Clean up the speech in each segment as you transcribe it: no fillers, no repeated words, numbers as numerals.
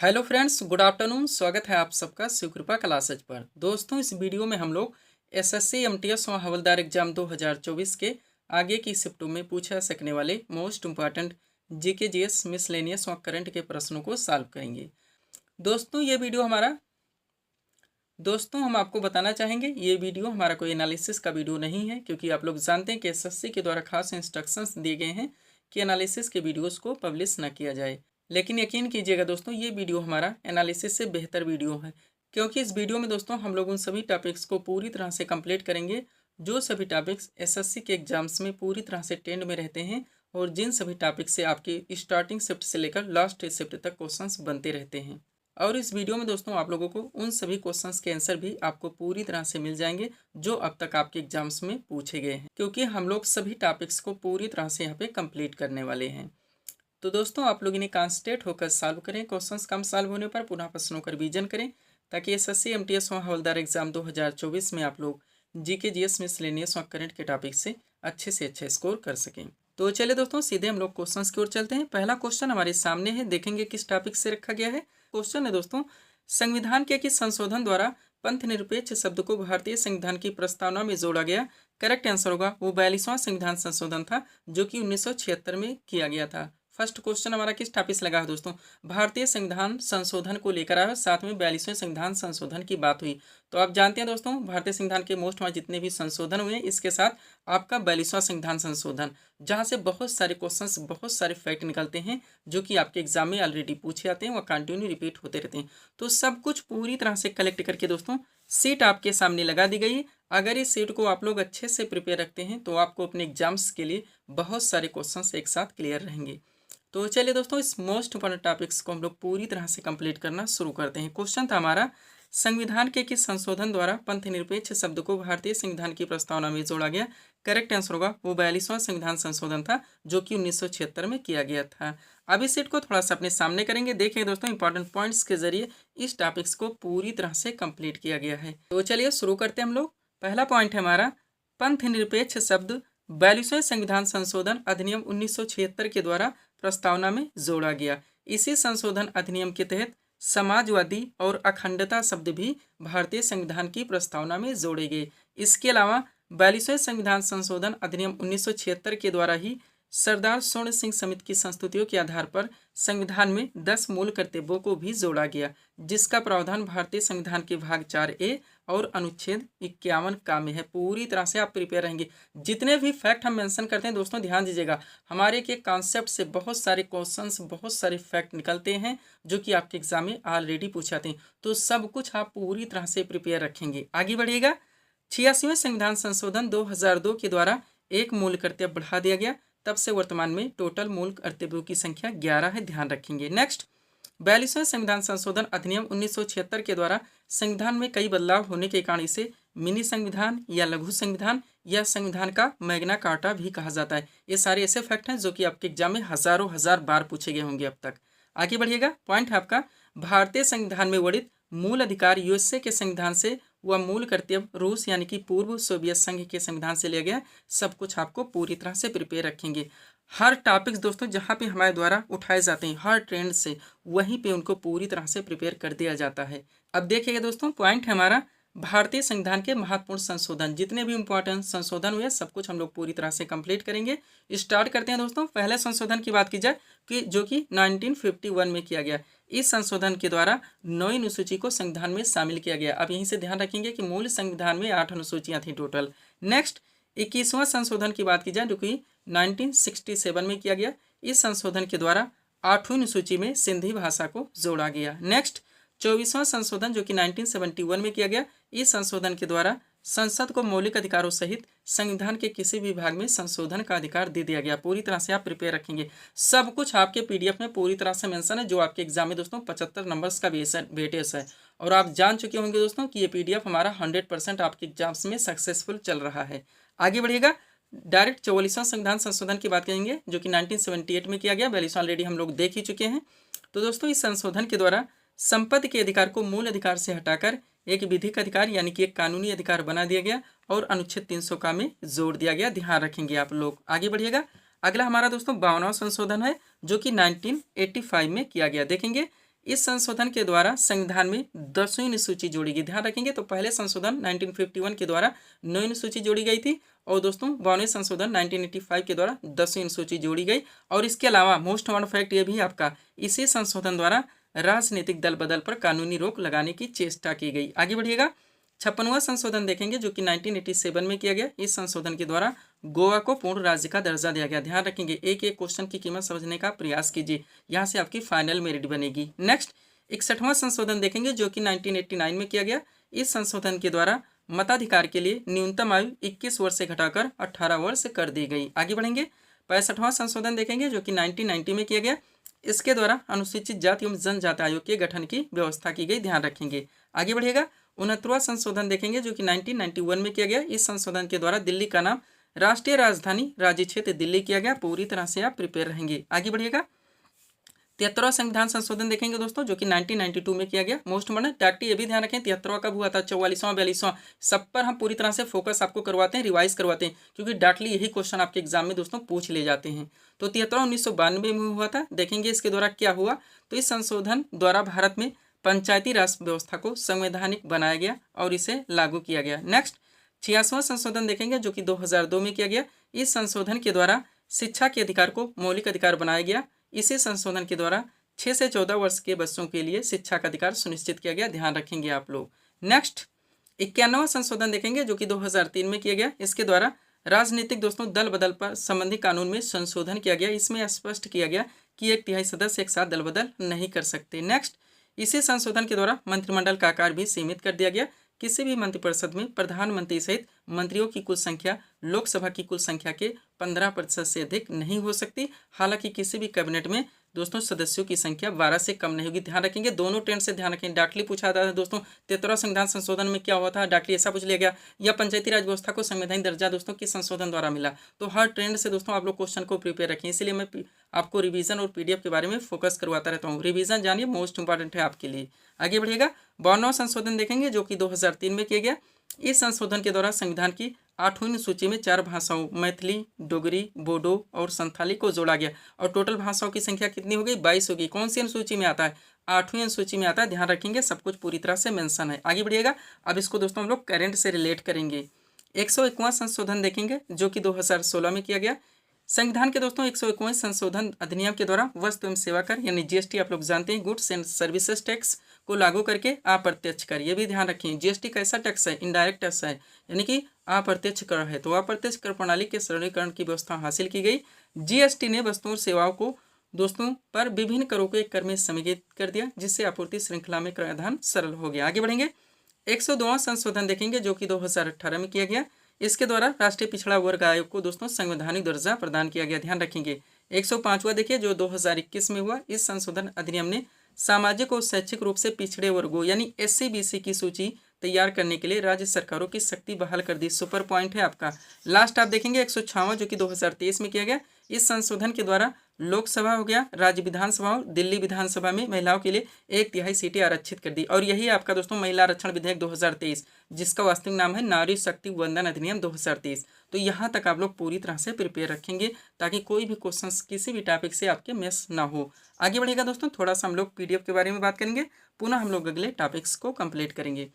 Hello friends, good afternoon. स्वागत है आप सबका शिवकृपा क्लासेज पर। दोस्तों, इस वीडियो में हम लोग एसएससी एमटीएस और हवलदार एग्जाम 2024 के आगे की शिफ्टों में पूछा सकने वाले most important GK GS miscellaneous और करंट के प्रश्नों को सॉल्व करेंगे। दोस्तों हम आपको बताना चाहेंगे ये वीडियो हमारा कोई एनालिसिस का वीडियो नहीं है, क्योंकि आप लोग जानते हैं कि एसएससी के द्वारा खास इंस्ट्रक्शंस दिए गए हैं कि एनालिसिस के वीडियोस को पब्लिश न किया जाए। लेकिन यकीन कीजिएगा दोस्तों, ये वीडियो हमारा एनालिसिस से बेहतर वीडियो है, क्योंकि इस वीडियो में दोस्तों हम लोग उन सभी टॉपिक्स को पूरी तरह से कंप्लीट करेंगे जो सभी टॉपिक्स एसएससी के एग्जाम्स में पूरी तरह से ट्रेंड में रहते हैं, और जिन सभी टॉपिक से आपकी स्टार्टिंग शिफ्ट से लेकर लास्ट शिफ्ट तक क्वेश्चंस बनते रहते हैं। और इस वीडियो में दोस्तों आप लोगों को उन सभी क्वेश्चंस के आंसर भी आपको पूरी तरह से मिल जाएंगे जो अब तक आपके एग्जाम्स में पूछे गए हैं, क्योंकि हम लोग सभी टॉपिक्स को पूरी तरह से यहाँ पे कंप्लीट करने वाले हैं। तो दोस्तों आप लोग इन्हें कॉन्सेंट्रेट होकर सॉल्व करें। क्वेश्चंस कम सॉल्व होने पर पुनः प्रश्नों का रिवीजन करें, ताकि एसएससी एमटीएस और हवलदार एग्जाम 2024 में आप लोग जीके जीएस मिसलेनियस और करंट के टॉपिक से अच्छे स्कोर कर सकें। तो चलिए दोस्तों, सीधे हम लोग क्वेश्चंस की ओर चलते हैं। पहला क्वेश्चन हमारे सामने है, देखेंगे किस टॉपिक से रखा गया है। क्वेश्चन है दोस्तों, संविधान के किस संशोधन द्वारा पंथ निरपेक्ष शब्द को भारतीय संविधान की प्रस्तावना में जोड़ा गया। करेक्ट आंसर होगा वो 42वां संविधान संशोधन था, जो कि 1976 में किया गया था। फर्स्ट क्वेश्चन हमारा किस टॉपिक से लगा है दोस्तों, भारतीय संविधान संशोधन को लेकर आया, साथ में 42वें संविधान संशोधन की बात हुई। तो आप जानते हैं दोस्तों, भारतीय संविधान के मोस्ट में जितने भी संशोधन हुए, इसके साथ आपका 42वां संविधान संशोधन, जहां से बहुत सारे क्वेश्चंस, बहुत सारे फैक्ट निकलते हैं जो कि आपके एग्जाम में ऑलरेडी पूछे जाते हैं, वह कंटिन्यू रिपीट होते रहते हैं। तो सब कुछ पूरी तरह से कलेक्ट करके दोस्तों सीट आपके सामने लगा दी गई है। अगर इस सीट को आप लोग अच्छे से प्रिपेयर रखते हैं तो आपको अपने एग्जाम्स के लिए बहुत सारे क्वेश्चंस एक साथ क्लियर रहेंगे। तो चलिए दोस्तों, इस मोस्ट इंपॉर्टेंट टॉपिक्स को हम लोग पूरी तरह से कंप्लीट करना शुरू करते हैं। क्वेश्चन था हमारा, संविधान के किस संशोधन द्वारा पंथ निरपेक्ष शब्द को भारतीय संविधान की प्रस्तावना में जोड़ा गया। करेक्ट आंसर होगा वो 42वां संविधान संशोधन था, जो कि 1976 में किया गया था। अब इस सीट को थोड़ा सा अपने सामने करेंगे। देखिए दोस्तों, इंपॉर्टेंट पॉइंट्स के जरिए इस टॉपिक्स को पूरी तरह से कंप्लीट किया गया है। तो चलिए शुरू करते हैं हम लोग। पहला पॉइंट है हमारा, पंथ निरपेक्ष शब्द 42वें संविधान संशोधन अधिनियम 1976 के द्वारा प्रस्तावना में जोड़ा गया। इसी संशोधन अधिनियम के तहत समाजवादी और अखंडता शब्द भी भारतीय संविधान की प्रस्तावना में जोड़े गए। इसके अलावा 42वें संविधान संशोधन अधिनियम 1976 के द्वारा ही सरदार स्वर्ण सिंह समिति की संस्तुतियों के आधार पर संविधान में 10 मूल कर्तव्यों को भी जोड़ा गया, जिसका प्रावधान भारतीय संविधान के भाग 4A और अनुच्छेद 51 का में है। पूरी तरह से आप प्रिपेयर रहेंगे। जितने भी फैक्ट हम मेंशन करते हैं दोस्तों, ध्यान दीजिएगा, हमारे के कॉन्सेप्ट से बहुत सारे क्वेश्चंस, बहुत सारे फैक्ट निकलते हैं जो कि आपके एग्जाम में ऑलरेडी पूछे जाते हैं। तो सब कुछ आप पूरी तरह से प्रिपेयर रखेंगे। आगे बढ़िएगा। 86वें संविधान संशोधन 2002 के द्वारा एक मूल कर्तव्य बढ़ा दिया गया। तब से वर्तमान में टोटल मूल कर्तव्यों की संख्या 11 है, ध्यान रखेंगे। नेक्स्ट, 42वें संविधान संशोधन अधिनियम 1976 के द्वारा संविधान में कई बदलाव होने के कारण इसे मिनी संविधान या लघु संविधान या संविधान का मैग्ना कार्टा भी कहा जाता है। ये सारे ऐसे फैक्ट हैं जो कि आपके एग्जाम में हजारों हजार बार पूछे गए होंगे अब तक। आगे बढ़िएगा। पॉइंट है आपका, भारतीय संविधान में वर्णित मूल अधिकार यूएसए के संविधान से वह मूल कर्तव्य रूस यानी कि पूर्व सोवियत संघ के संविधान से लिया गया। सब कुछ आपको पूरी तरह से प्रिपेयर रखेंगे। हर टॉपिक्स दोस्तों जहाँ पे हमारे द्वारा उठाए जाते हैं, हर ट्रेंड से वहीं पे उनको पूरी तरह से प्रिपेयर कर दिया जाता है। अब देखिएगा दोस्तों, पॉइंट है हमारा, भारतीय संविधान के महत्वपूर्ण संशोधन, जितने भी इंपॉर्टेंट संशोधन हुए सब कुछ हम लोग पूरी तरह से कंप्लीट करेंगे। स्टार्ट करते हैं दोस्तों। पहले संशोधन की बात की जाए कि जो कि 1951 में किया गया। इस संशोधन के द्वारा 9वीं अनुसूची को संविधान में शामिल किया गया। अब यहीं से ध्यान रखेंगे कि मूल संविधान में 8 अनुसूचियां थी टोटल। नेक्स्ट, 21वां संशोधन की बात की जाए जो कि 1967 में किया गया। इस संशोधन के द्वारा 8वीं अनुसूची में सिंधी भाषा को जोड़ा गया। नेक्स्ट, 24वां संशोधन जो कि 1971 में किया गया। इस संशोधन के द्वारा संसद को मौलिक अधिकारों सहित संविधान के किसी भी भाग में संशोधन का अधिकार दे दिया गया। पूरी तरह से आप प्रिपेयर रखेंगे। सब कुछ आपके पीडीएफ में पूरी तरह से मेंशन है, जो आपके एग्जाम में दोस्तों 75 नंबर्स का वेटेज है। और आप जान चुके होंगे दोस्तों कि ये पीडीएफ हमारा 100% आपके एग्जाम्स में सक्सेसफुल चल रहा है। आगे बढ़िएगा। डायरेक्ट 44वां संविधान संशोधन की बात करेंगे जो कि 1978 में किया गया। 42वां ऑलरेडी हम लोग देख ही चुके हैं। तो दोस्तों, इस संशोधन के द्वारा संपत्ति के अधिकार को मूल अधिकार से हटाकर एक विधिक अधिकार यानी कि एक कानूनी अधिकार बना दिया गया और अनुच्छेद 300 का में जोड़ दिया गया। ध्यान रखेंगे आप लोग। आगे बढ़िएगा। अगला हमारा दोस्तों 52वां संशोधन है जो कि 1985 में किया गया। देखेंगे इस संशोधन के द्वारा संविधान में 10वीं अनुसूची जोड़ी गई। ध्यान रखेंगे, तो पहले संशोधन 1951 के द्वारा 9वीं अनुसूची जोड़ी गई थी और दोस्तों 52वें संशोधन 1985 के द्वारा 10वीं अनुसूची जोड़ी गई। और इसके अलावा मोस्ट इम्पोर्टेंट फैक्ट ये भी आपका, इसी संशोधन द्वारा राजनीतिक दल बदल पर कानूनी रोक लगाने की चेष्टा की गई। आगे बढ़िएगा, 56वां संशोधन देखेंगे जो कि 1987 में किया गया। इस संशोधन के द्वारा गोवा को पूर्ण राज्य का दर्जा दिया गया। ध्यान रखेंगे, एक एक क्वेश्चन की कीमत समझने का प्रयास कीजिए, यहाँ से आपकी फाइनल मेरिट बनेगी। नेक्स्ट 61वां संशोधन देखेंगे जो कि 1989 में किया गया। इस संशोधन के द्वारा मताधिकार के लिए न्यूनतम आयु 21 वर्ष से घटाकर 18 वर्ष कर दी गई। आगे बढ़ेंगे, 65वां संशोधन देखेंगे जो कि 1990 में किया गया। इसके द्वारा अनुसूचित जाति एवं जनजाति आयोग के गठन की व्यवस्था की गई। ध्यान रखेंगे। आगे बढ़िएगा, 69वां संशोधन देखेंगे जो कि 1991 में किया गया। इस संशोधन के द्वारा दिल्ली का नाम राष्ट्रीय राजधानी राज्य क्षेत्र दिल्ली किया गया। पूरी तरह से आप प्रिपेयर रहेंगे। आगे बढ़िएगा, 73वां संविधान संशोधन देखेंगे दोस्तों जो कि 1992 में किया गया। मोस्ट इम्पोर्टेंट डॉक्टर ये भी ध्यान रखें, 73वां कब हुआ था, 44वां 42वां, सब पर हम पूरी तरह से फोकस आपको करवाते हैं, रिवाइज करवाते हैं, क्योंकि डायरेक्टली यही क्वेश्चन आपके एग्जाम में दोस्तों पूछ ले जाते हैं। तो 73वां 1992 में हुआ था। देखेंगे इसके द्वारा क्या हुआ, तो इस संशोधन द्वारा भारत में पंचायती राज व्यवस्था को संवैधानिक बनाया गया और इसे लागू किया गया। नेक्स्ट 86वां संशोधन देखेंगे जो कि 2002 में किया गया। इस संशोधन के द्वारा शिक्षा के अधिकार को मौलिक अधिकार बनाया गया। इसी संशोधन के द्वारा 6 से 14 वर्ष के बच्चों के लिए शिक्षा का अधिकार सुनिश्चित किया गया। ध्यान रखेंगे आप लोग। नेक्स्ट 91वां संशोधन देखेंगे जो कि 2003 में किया गया। इसके द्वारा राजनीतिक दोस्तों दल बदल पर संबंधी कानून में संशोधन किया गया। इसमें स्पष्ट किया गया कि 1/3 सदस्य एक साथ दल बदल नहीं कर सकते। नेक्स्ट, इसी संशोधन के द्वारा मंत्रिमंडल का आकार भी सीमित कर दिया गया। किसी भी मंत्रिपरिषद में प्रधानमंत्री सहित मंत्रियों की कुल संख्या लोकसभा की कुल संख्या के 15% से अधिक नहीं हो सकती। हालांकि किसी भी कैबिनेट में दोस्तों सदस्यों की संख्या 12 से कम नहीं होगी। ध्यान रखेंगे, दोनों ट्रेंड से ध्यान रखें। डाकली पूछा था दोस्तों 73वां संविधान संशोधन में क्या हुआ था, डाकली ऐसा पूछ लिया गया, या पंचायती राज व्यवस्था को संवैधानिक दर्जा दोस्तों किस संशोधन द्वारा मिला। तो हर ट्रेंड से दोस्तों आप लोग क्वेश्चन को प्रिपेयर रखें, इसलिए मैं आपको रिवीजन और पीडीएफ के बारे में फोकस करवाता रहता हूँ। रिवीजन जानिए, मोस्ट इंपॉर्टेंट है आपके लिए। आगे बढ़िएगा, 52वां संशोधन देखेंगे जो कि 2003 में किया गया। इस संशोधन के द्वारा संविधान की 8वीं सूची में 4 भाषाओं मैथिली, डोगरी, बोडो और संथाली को जोड़ा गया और टोटल भाषाओं की संख्या कितनी हो गई, 22 होगी। कौन सी अनुसूची में आता है, 8वीं अनुसूची में आता है। ध्यान रखेंगे, सब कुछ पूरी तरह से मेंशन है। आगे बढ़िएगा, अब इसको दोस्तों हम लोग करंट से रिलेट करेंगे। 101वां संशोधन देखेंगे जो कि 2016 में किया गया। संविधान के दोस्तों 101वें संशोधन अधिनियम के द्वारा वस्तु एवं सेवा कर यानी जीएसटी आप लोग जानते हैं, गुड्स एंड सर्विसेज टैक्स को लागू करके अप्रत्यक्ष कर, ये भी ध्यान रखें। जीएसटी कैसा टैक्स है, इनडायरेक्ट टैक्स है, यानी कि अप्रत्यक्ष कर है। तो अप्रत्यक्ष कर प्रणाली के सरलीकरण की व्यवस्था हासिल की गई। जीएसटी ने वस्तुओं और सेवाओं को दोस्तों पर विभिन्न करों को एक कर में समेकित कर दिया, जिससे आपूर्ति श्रृंखला में कराधान सरल हो गया। आगे बढ़ेंगे, 102वां संशोधन देखेंगे जो कि 2018 में किया गया। इसके द्वारा राष्ट्रीय पिछड़ा वर्ग आयोग को दोस्तों संवैधानिक दर्जा प्रदान किया गया। ध्यान रखेंगे। 105वां देखिए जो 2021 में हुआ। इस संशोधन अधिनियम ने सामाजिक और शैक्षिक रूप से पिछड़े वर्गों यानी SC/BC की सूची तैयार करने के लिए राज्य सरकारों की शक्ति बहाल कर दी। सुपर पॉइंट है आपका। लास्ट आप देखेंगे 106वां जो कि 2023 में किया गया। इस संशोधन के द्वारा लोकसभा हो गया, राज्य विधानसभा और दिल्ली विधानसभा में महिलाओं के लिए 1/3 सीटें आरक्षित कर दी। और यही आपका दोस्तों महिला आरक्षण विधेयक 2023, जिसका वास्तविक नाम है नारी शक्ति वंदन अधिनियम 2023। तो यहाँ तक आप लोग पूरी तरह से प्रिपेयर रखेंगे ताकि कोई भी क्वेश्चन किसी भी टॉपिक से आपके मिस ना हो। आगे बढ़ेगा दोस्तों, थोड़ा सा हम लोग PDF के बारे में बात करेंगे, पुनः हम लोग अगले टॉपिक्स को कंप्लीट करेंगे।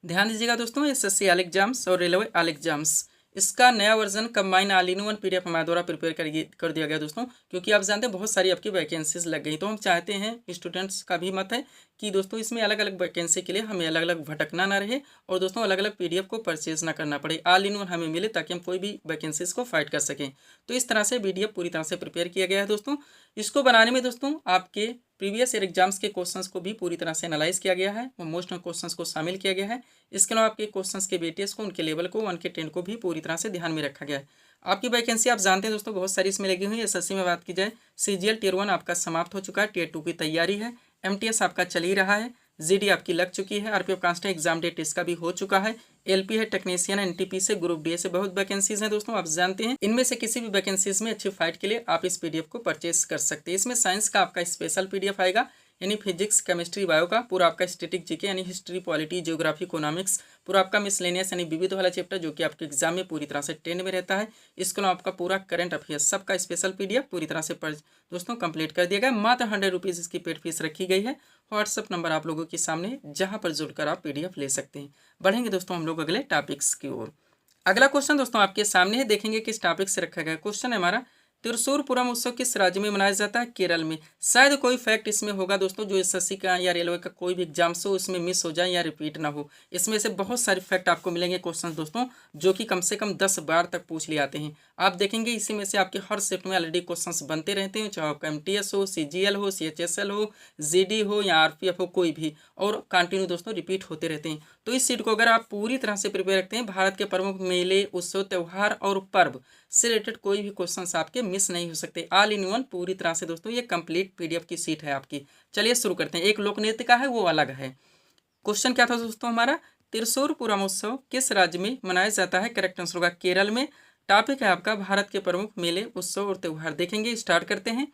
ध्यान दीजिएगा दोस्तों, SSC ऑल एग्जाम्स और रेलवे ऑल एग्जाम्स, इसका नया version combine all in one PDF हमारे द्वारा प्रिपेयर कर दिया गया दोस्तों, क्योंकि आप जानते हैं बहुत सारी आपकी वैकेंसीज लग गई। तो हम चाहते हैं, स्टूडेंट्स का भी मत है कि दोस्तों इसमें अलग अलग वैकेंसी के लिए हमें अलग अलग भटकना ना रहे और दोस्तों अलग अलग PDF को परचेज ना करना पड़े, ऑल इन वन हमें मिले ताकि हम कोई भी वैकेंसीज को फाइट कर सकें। तो इस तरह से PDF पूरी तरह से प्रिपेयर किया गया है दोस्तों। इसको बनाने में दोस्तों आपके प्रीवियस ईयर एग्जाम्स के क्वेश्चंस को भी पूरी तरह से एनालाइज किया गया है और मोस्ट क्वेश्चंस को शामिल किया गया है। इसके अलावा आपके क्वेश्चंस के वेटेज को, उनके लेवल को, 1 के 10 को भी पूरी तरह से ध्यान में रखा गया है। आपकी वैकेंसी आप जानते हैं दोस्तों बहुत सारी इसमें लगी हुई है। SSC में बात की जाए, CGL Tier 1 आपका समाप्त हो चुका है, Tier 2 की तैयारी है, MTS आपका चल ही रहा है, GD आपकी लग चुकी है, RPF कांस्टेबल एग्जाम डेट इसका भी हो चुका है, LP है, टेक्नीशियन, NTP से, ग्रुप D से बहुत वैकेंसीज हैं दोस्तों आप जानते हैं। इनमें से किसी भी वैकेंसीज में अच्छी फाइट के लिए आप इस PDF को परचेस कर सकते हैं। इसमें साइंस का आपका स्पेशल PDF आएगा, यानी फिजिक्स, केमिस्ट्री, बायो का पूरा आपका स्टैटिक जीके यानी हिस्ट्री, पॉलिटी, ज्योग्राफी, इकोनॉमिक्स, पूरा आपका मिसलेनियस यानी विविध वाला चैप्टर जो कि आपके एग्जाम में पूरी तरह से 10 में रहता है। इसके अलावा आपका पूरा करंट अफेयर्स सबका स्पेशल PDF पूरी तरह से दोस्तों कंप्लीट कर दिया गया। मात्र 100 रुपीज़ इसकी पेड फीस रखी गई है। व्हाट्सअप नंबर आप लोगों के सामने है, जहाँ पर जुड़कर आप PDF ले सकते हैं। बढ़ेंगे दोस्तों हम लोग अगले टॉपिक्स की ओर। अगला क्वेश्चन दोस्तों आपके सामने है, देखेंगे किस टॉपिक से रखा गया। क्वेश्चन है हमारा, त्रिशूरपुरम उत्सव किस राज्य में मनाया जाता है? केरल में। शायद कोई फैक्ट इसमें होगा दोस्तों जो SSC का या रेलवे का कोई भी एग्जाम्स हो उसमें मिस हो जाए या रिपीट ना हो। इसमें से बहुत सारे फैक्ट आपको मिलेंगे क्वेश्चन दोस्तों जो कि कम से कम 10 बार तक पूछ लिए आते हैं। आप देखेंगे इसी में से आपके हर शिफ्ट में ऑलरेडी क्वेश्चन बनते रहते हैं, चाहे आपका MTS हो, CGL हो, CHSL हो, GD हो या RPF हो, कोई भी, और कंटिन्यू दोस्तों रिपीट होते रहते हैं। तो इस सीट को अगर आप पूरी तरह से प्रिपेयर रखते हैं, भारत के प्रमुख मेले, उत्सव, त्यौहार और पर्व से रिलेटेड कोई भी क्वेश्चंस आपके मिस नहीं हो सकते। ऑल इन वन पूरी तरह से दोस्तों ये कंप्लीट PDF की सीट है आपकी। चलिए शुरू करते हैं। एक लोक नृत्य का है, वो अलग है। क्वेश्चन क्या था दोस्तों हमारा, त्रिशूरपुरम उत्सव किस राज्य में मनाया जाता है? करेक्ट आंसर होगा केरल में। टॉपिक है आपका भारत के प्रमुख मेले, उत्सव और त्यौहार। देखेंगे, स्टार्ट करते हैं।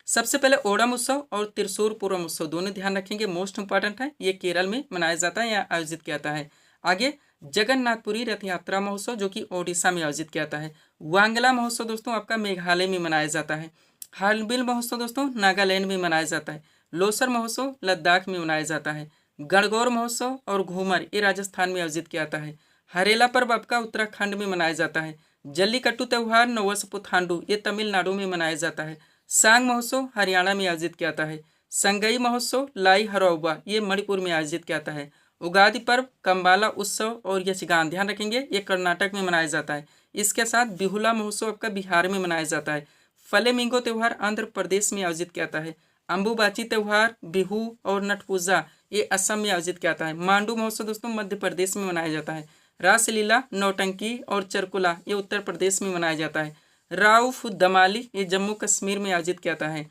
सबसे पहले ओणम उत्सव और त्रिशूरपुरम उत्सव दोनों ध्यान रखेंगे, मोस्ट इंपॉर्टेंट है। ये केरल में मनाया जाता है या आयोजित किया जाता है। आगे जगन्नाथपुरी रथ यात्रा महोत्सव जो कि ओडिशा में आयोजित किया जाता है। वांगला महोत्सव दोस्तों आपका मेघालय में मनाया जाता है। हार्नबिल महोत्सव दोस्तों नागालैंड में मनाया जाता है। लोसर महोत्सव लद्दाख में मनाया जाता है। गणगौर महोत्सव और घूमर ये राजस्थान में आयोजित किया जाता है। हरेला पर्व आपका उत्तराखंड में मनाया जाता है। जल्लीकट्टू त्यौहार नववर्ष पुथांडु ये तमिलनाडु में मनाया जाता है। सांग महोत्सव हरियाणा में आयोजित किया जाता है। संगई महोत्सव लाई हरौबा ये मणिपुर में आयोजित किया जाता है। उगादि पर्व कंबाला उत्सव और यक्षगान ध्यान रखेंगे ये कर्नाटक में मनाया जाता है। इसके साथ बिहुला महोत्सव आपका बिहार में मनाया जाता है। फ्लेमिंगो त्यौहार आंध्र प्रदेश में आयोजित किया जाता है। अंबुबाची त्यौहार, बिहू और नट पूजा ये असम में आयोजित किया जाता है। मांडू महोत्सव दोस्तों मध्य प्रदेश में मनाया जाता है। रासलीला, नौटंकी और चरकुला ये उत्तर प्रदेश में मनाया जाता है। राउफ दमाली ये जम्मू कश्मीर में आयोजित किया जाता है।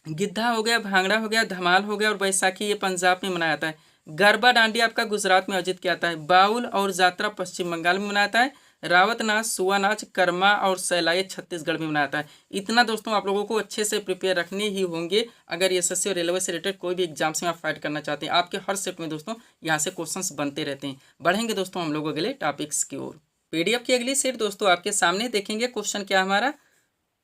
गिद्धा हो गया, भांगड़ा हो गया, धमाल हो गया और बैसाखी ये पंजाब में मनाया जाता है। गरबा डांडिया आपका गुजरात में आयोजित किया जाता है। बाउल और जात्रा पश्चिम बंगाल में मनाया जाता है। रावत नाच, सुआ नाच, कर्मा और सैलाई छत्तीसगढ़ में मनाया जाता है। इतना दोस्तों आप लोगों को अच्छे से प्रिपेयर रखने ही होंगे अगर SSC और रेलवे से रिलेटेड कोई भी एग्जाम्स में आप फाइट करना चाहते हैं। आपके हर शिफ्ट में दोस्तों यहाँ से क्वेश्चंस बनते रहते हैं। बढ़ेंगे दोस्तों हम लोग अगले टॉपिक्स की ओर। PDF की अगली सीट दोस्तों आपके सामने देखेंगे। क्वेश्चन क्या हमारा,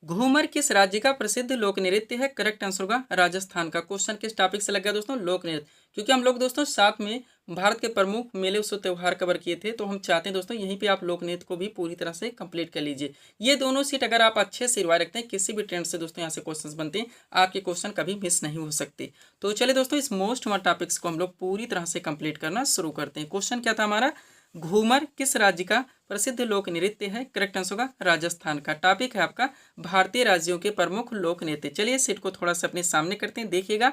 घूमर किस राज्य का प्रसिद्ध लोक नृत्य है? करेक्ट आंसर होगा राजस्थान का। क्वेश्चन किस टॉपिक से लग गया दोस्तों? लोक नृत्य। क्योंकि हम लोग दोस्तों साथ में भारत के प्रमुख मेले उत्सव त्यौहार कवर किए थे, तो हम चाहते हैं दोस्तों यहीं पे आप लोक नृत्य को भी पूरी तरह से कंप्लीट कर लीजिए। ये दोनों सीट अगर आप अच्छे से रिवाइज रखते हैं, किसी भी ट्रेंड से दोस्तों यहाँ से क्वेश्चन बनते हैं, आपके क्वेश्चन कभी मिस नहीं हो सकते। तो चलिए दोस्तों इस मोस्ट वन टॉपिक्स को हम लोग पूरी तरह से कंप्लीट करना शुरू करते हैं। क्वेश्चन क्या था हमारा, घूमर किस राज्य का प्रसिद्ध लोक नृत्य है? करेक्ट आंसर होगा राजस्थान का। टॉपिक है आपका भारतीय राज्यों के प्रमुख लोक नृत्य। चलिए सीट को थोड़ा सा अपने सामने करते हैं, देखिएगा।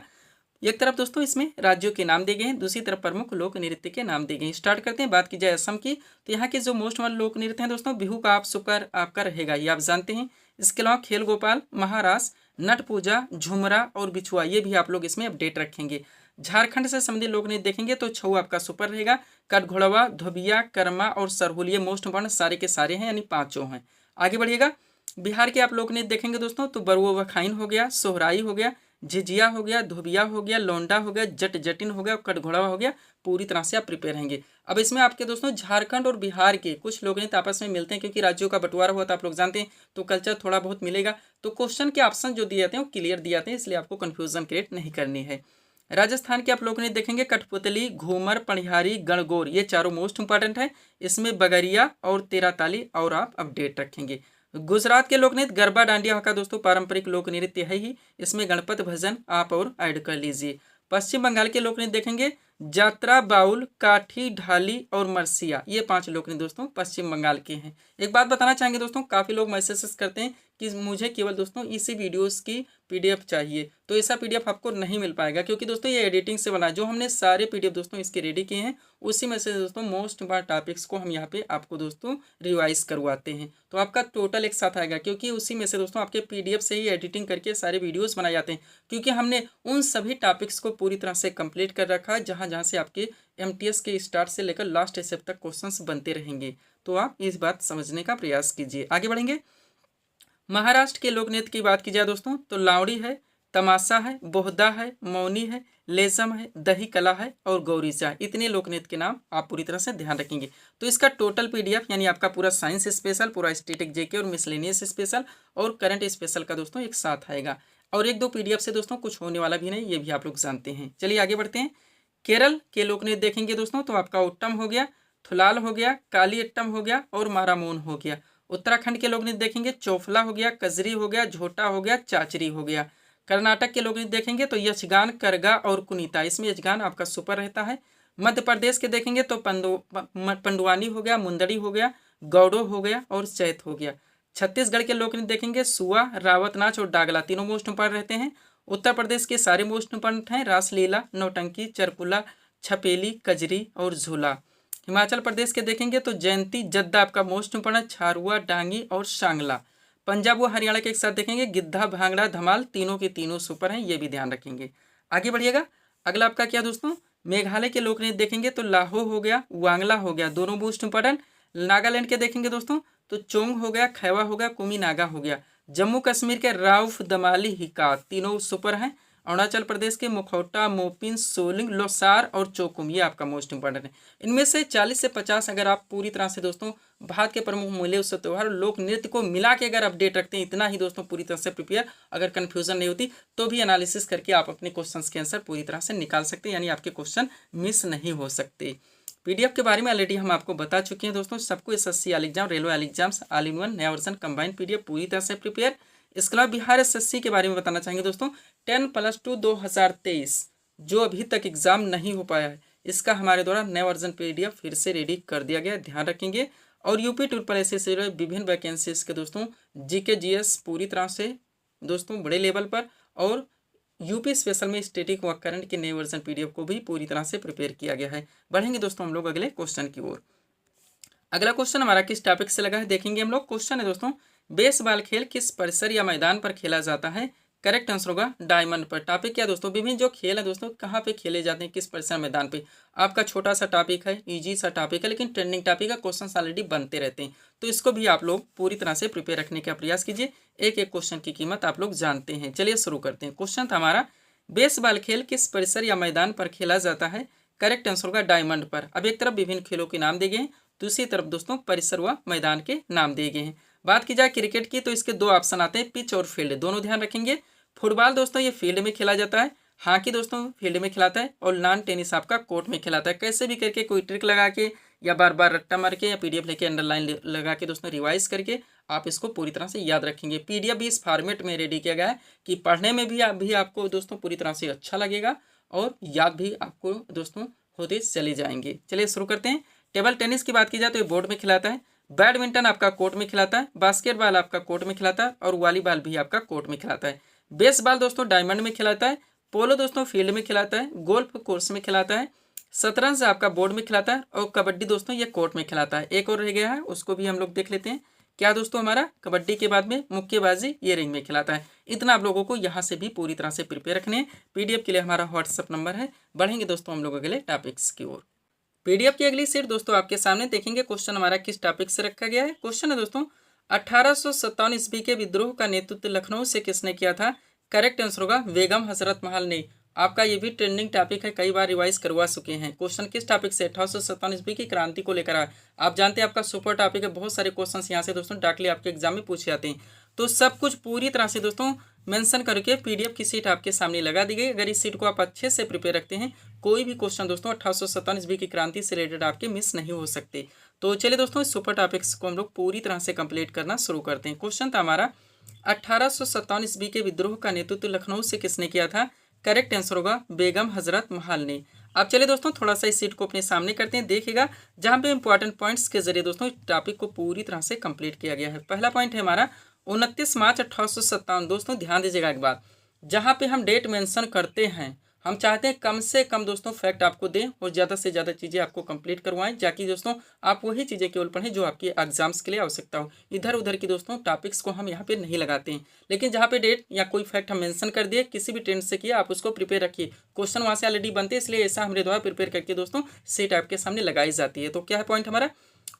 एक तरफ दोस्तों इसमें राज्यों के नाम दिए गए हैं, दूसरी तरफ प्रमुख लोक नृत्य के नाम दिए गए हैं। स्टार्ट करते हैं। बात की जाए असम की, तो यहाँ के जो मोस्ट वन लोक नृत्य हैं दोस्तों, बिहू का आप सुकर आपका रहेगा, ये आप जानते हैं। इसके अलावा खेल गोपाल, महारास, नट पूजा, झुमरा और बिछुआ ये भी आप लोग इसमें अपडेट रखेंगे। झारखंड से संबंधित लोक नृत्य देखेंगे तो छऊ आपका सुपर रहेगा। कटघोड़वा, धोबिया, कर्मा और सरहुल ये मोस्ट इंपॉर्टेंट सारे के सारे हैं, यानी पांचों हैं। आगे बढ़िएगा। बिहार के आप लोक नृत्य देखेंगे दोस्तों तो बरुआ वखाइन हो गया, सोहराई हो गया, झिझिया हो गया, धोबिया हो गया, लौंडा हो गया, जट जटिन हो गया, कटघोड़वा हो गया। पूरी तरह से आप प्रिपेयर रहेंगे। अब इसमें आपके दोस्तों झारखंड और बिहार के कुछ लोग नृत्य आपस में मिलते हैं, क्योंकि राज्यों का बंटवारा हुआ था आप लोग जानते हैं, तो कल्चर थोड़ा बहुत मिलेगा। तो क्वेश्चन के ऑप्शन जो दिए जाते हैं वो क्लियर दिए जाते हैं, इसलिए आपको कन्फ्यूजन क्रिएट नहीं करनी है। राजस्थान के आप लोग ने देखेंगे कठपुतली, घूमर, पनिहारी, गणगौर ये चारों मोस्ट इंपॉर्टेंट है। इसमें बगरिया और तेराताली और आप अपडेट रखेंगे। गुजरात के लोक नृत्य गरबा डांडिया का दोस्तों पारंपरिक लोक नृत्य है ही, इसमें गणपत भजन आप और ऐड कर लीजिए। पश्चिम बंगाल के लोक नृत्य देखेंगे जात्रा, बाउल, काठी, ढाली और मरसिया ये 5 लोक नृत्य दोस्तों पश्चिम बंगाल के हैं। एक बात बताना चाहेंगे दोस्तों, काफ़ी लोग मैसेजेस करते हैं कि मुझे केवल दोस्तों इसी वीडियोस की PDF चाहिए, तो ऐसा PDF आपको नहीं मिल पाएगा, क्योंकि दोस्तों ये एडिटिंग से बना, जो हमने सारे PDF दोस्तों इसके रेडी किए हैं, उसी में से दोस्तों मोस्ट इंपॉर्टेंट टॉपिक्स को हम यहाँ पे आपको दोस्तों रिवाइज करवाते हैं। तो आपका टोटल एक साथ आएगा, क्योंकि उसी में से दोस्तों आपके PDF से ही एडिटिंग करके सारे वीडियोस बनाए जाते हैं, क्योंकि हमने उन सभी टॉपिक्स को पूरी तरह से कंप्लीट कर रखा है जहाँ जहाँ से आपके MTS के स्टार्ट से लेकर लास्ट स्टेप तक क्वेश्चंस बनते रहेंगे। तो आप इस बात समझने का प्रयास कीजिए। आगे बढ़ेंगे। महाराष्ट्र के लोक नृत्य की बात की जाए दोस्तों तो लावड़ी है, तमाशा है, बोहदा है, मौनी है, लेजम है, दही कला है और गौरीचा है। इतने लोक नृत्य के नाम आप पूरी तरह से ध्यान रखेंगे। तो इसका टोटल पीडीएफ यानी आपका पूरा साइंस स्पेशल, पूरा स्टैटिक जेके और मिसलेनियस स्पेशल और करंट स्पेशल का दोस्तों एक साथ आएगा। और एक दो पीडीएफ से दोस्तों कुछ होने वाला भी नहीं, ये भी आप लोग जानते हैं। चलिए आगे बढ़ते हैं। केरल के लोक नृत्य देखेंगे दोस्तों तो आपका ओट्टम हो गया, थुलाल हो गया, काली अट्टम हो गया और मारामोन हो गया। उत्तराखंड के लोक नृत्य देखेंगे चोफला हो गया, कजरी हो गया, झोटा हो गया, चाचरी हो गया। कर्नाटक के लोक नृत्य देखेंगे तो यक्षगान, करगा और कुनीता, इसमें यक्षगान आपका सुपर रहता है। मध्य प्रदेश के देखेंगे तो पंडुआनी हो गया, मुंदड़ी हो गया, गौड़ो हो गया और चैत हो गया। छत्तीसगढ़ के लोक नृत्य देखेंगे सुआ, रावत नाच और डागला, तीनों मोस्ट इंपॉर्टेंट रहते हैं। उत्तर प्रदेश के सारे मोस्ट इंपॉर्टेंट हैं, रासलीला, नौटंकी, चरकुला, छपेली, कजरी और झूला। हिमाचल प्रदेश के देखेंगे तो जयंती, जद्दा आपका मोस्ट इंपॉर्टेंट, छारुआ, डांगी और सांगला। पंजाब व हरियाणा के एक साथ देखेंगे गिद्धा, भांगड़ा, धमाल, तीनों के तीनों सुपर हैं, ये भी ध्यान रखेंगे। आगे बढ़िएगा। अगला आपका क्या दोस्तों, मेघालय के लोक नृत्य देखेंगे तो लाहो हो गया, वांगला हो गया, दोनों मोस्ट इंपॉर्टेंट। नागालैंड के देखेंगे दोस्तों तो चोंग हो गया, खैवा हो गया, कुमी नागा हो गया। जम्मू कश्मीर के राउफ, दमाली, हिका, तीनों सुपर हैं। अरुणाचल प्रदेश के मुखौटा, मोपिन, सोलिंग, लोसार और चोकुम, ये आपका मोस्ट इंपॉर्टेंट है। इनमें से 40 से 50 अगर आप पूरी तरह से दोस्तों भारत के प्रमुख मूल्य, उत्सव, त्यौहार, लोक नृत्य को मिला के अगर अपडेट रखते हैं, इतना ही दोस्तों पूरी तरह से प्रिपेयर, अगर कन्फ्यूजन नहीं होती तो भी एनालिसिस करके आप अपने क्वेश्चन के आंसर पूरी तरह से निकाल सकते हैं, यानी आपके क्वेश्चन मिस नहीं हो सकते। पीडीएफ के बारे में ऑलरेडी हम आपको बता चुके हैं दोस्तों। सबको SSC all exam, railway all exams all in one नया वर्जन कंबाइंड पीडीएफ पूरी तरह से प्रिपेयर। इसके अलावा बिहार एसएससी के बारे में बताना चाहेंगे दोस्तों। 10+2 2023 जो अभी तक एग्जाम नहीं हो पाया है, इसका हमारे द्वारा नया वर्जन पीडीएफ फिर से रेडी कर दिया गया है, ध्यान रखेंगे। और यूपी ट्रिपल एस से विभिन्न वैकेंसीज के दोस्तों जीके जीएस पूरी तरह से दोस्तों बड़े लेवल पर, और यूपी स्पेशल में स्टैटिक व करंट के नए वर्जन पीडीएफ को भी पूरी तरह से प्रिपेयर किया गया है। बढ़ेंगे दोस्तों हम लोग अगले क्वेश्चन की ओर। अगला क्वेश्चन हमारा किस टॉपिक से लगा है देखेंगे हम लोग। क्वेश्चन है दोस्तों, बेसबॉल खेल किस परिसर या मैदान पर खेला जाता है? करेक्ट आंसर होगा डायमंड पर। टॉपिक क्या दोस्तों, विभिन्न जो खेल है दोस्तों कहाँ पे खेले जाते हैं, किस परिसर मैदान पे। आपका छोटा सा टॉपिक है, इजी सा टॉपिक है, लेकिन ट्रेंडिंग टॉपिक का क्वेश्चन ऑलरेडी बनते रहते हैं, तो इसको भी आप लोग पूरी तरह से प्रिपेयर रखने का प्रयास कीजिए। एक एक क्वेश्चन की कीमत आप लोग जानते हैं। चलिए शुरू करते हैं। क्वेश्चन था हमारा, बेसबॉल खेल किस परिसर या मैदान पर खेला जाता है? करेक्ट आंसर होगा डायमंड पर। अब एक तरफ विभिन्न खेलों के नाम दिए गए हैं, दूसरी तरफ दोस्तों परिसर व मैदान के नाम दिए गए हैं। बात की जाए क्रिकेट की तो इसके दो ऑप्शन आते हैं, पिच और फील्ड, दोनों ध्यान रखेंगे। फुटबॉल दोस्तों ये फील्ड में खेला जाता है, हॉकी दोस्तों फील्ड में खिलाता है, और लॉन टेनिस आपका कोर्ट में खिलाता है। कैसे भी करके कोई ट्रिक लगा के या बार बार रट्टा मार के या पीडीएफ लेके अंडरलाइन लगा के दोस्तों रिवाइज करके आप इसको पूरी तरह से याद रखेंगे। पीडीएफ भी इस फॉर्मेट में रेडी किया गया है कि पढ़ने में भी आपको दोस्तों पूरी तरह से अच्छा लगेगा और याद भी आपको दोस्तों होते चले जाएंगे। चलिए शुरू करते हैं। टेबल टेनिस की बात की जाए तो ये बोर्ड में खिलाता है, बैडमिंटन आपका कोर्ट में खिलाता है, बास्केटबॉल आपका कोर्ट में खिलाता है, और वॉलीबॉल भी आपका कोर्ट में खिलाता है। बेसबॉल दोस्तों डायमंड में खिलाता है, पोलो दोस्तों फील्ड में खिलाता है, गोल्फ कोर्स में खिलाता है, शतरंज आपका बोर्ड में खिलाता है, और कबड्डी दोस्तों ये कोर्ट में खिलाता है। एक और रह गया है, उसको भी हम लोग देख लेते हैं। क्या दोस्तों, हमारा कबड्डी के बाद में मुक्केबाजी ये रिंग में खिलाता है। इतना आप लोगों को यहाँ से भी पूरी तरह से प्रिपेयर रखने हैं। पीडीएफ के लिए हमारा व्हाट्सअप नंबर है। बढ़ेंगे दोस्तों हम लोग अगले टॉपिक्स की ओर। पीडीएफ की अगली सीट दोस्तों आपके सामने देखेंगे। क्वेश्चन हमारा किस टॉपिक से रखा गया है। क्वेश्चन है दोस्तों, 1857 ईस्वी के विद्रोह का नेतृत्व लखनऊ से किसने किया था? करेक्ट आंसर होगा बेगम हजरत महल ने। आपका ये भी ट्रेंडिंग टॉपिक है, कई बार रिवाइज करवा चुके हैं। क्वेश्चन किस टॉपिक से? 1857 ईस्वी की क्रांति को लेकर है। आप जानते हैं आपका सुपर टॉपिक है, बहुत सारे क्वेश्चन यहाँ से दोस्तों डायरेक्टली आपके एग्जाम में पूछे जाते हैं, तो सब कुछ पूरी तरह से दोस्तों मेंशन करके पीडीएफ की सीट आपके सामने लगा दी गई। अगर इस सीट को आप अच्छे से प्रिपेयर रखते हैं, कोई भी क्वेश्चन दोस्तों 1857 ईस्वी की क्रांति से रिलेटेड आपके मिस नहीं हो सकते। तो चलिए दोस्तों इस सुपर टॉपिक्स को हम लोग पूरी तरह से कंप्लीट करना शुरू करते हैं। क्वेश्चन था हमारा, 1857 ईस्वी के विद्रोह का नेतृत्व लखनऊ से किसने किया था? करेक्ट आंसर होगा बेगम हजरत महल ने। अब चलिए दोस्तों थोड़ा सा इस सीट को अपने सामने करते हैं, देखिएगा जहाँ पे इंपॉर्टेंट पॉइंट्स के जरिए दोस्तों टॉपिक को पूरी तरह से कंप्लीट किया गया है। पहला पॉइंट है हमारा 29 मार्च 1857। दोस्तों ध्यान दीजिएगा एक बात, जहाँ पे हम डेट मेंशन करते हैं हम चाहते हैं कम से कम दोस्तों फैक्ट आपको दें और ज़्यादा से ज़्यादा चीज़ें आपको कंप्लीट करवाएं, ताकि दोस्तों आप वही चीज़ें केवल पढ़ें जो आपके एग्जाम्स के लिए आवश्यकता हो। इधर उधर की दोस्तों टॉपिक्स को हम यहाँ पे नहीं लगाते हैं, लेकिन जहाँ पे डेट या कोई फैक्ट हम मेंशन कर दिए किसी भी ट्रेंड से किया, आप उसको प्रिपेयर रखिए। क्वेश्चन वहाँ से ऑलरेडी बनते हैं, इसलिए ऐसा हमारे द्वारा प्रिपेयर करके दोस्तों सीट आपके सामने लगाई जाती है। तो क्या है पॉइंट हमारा,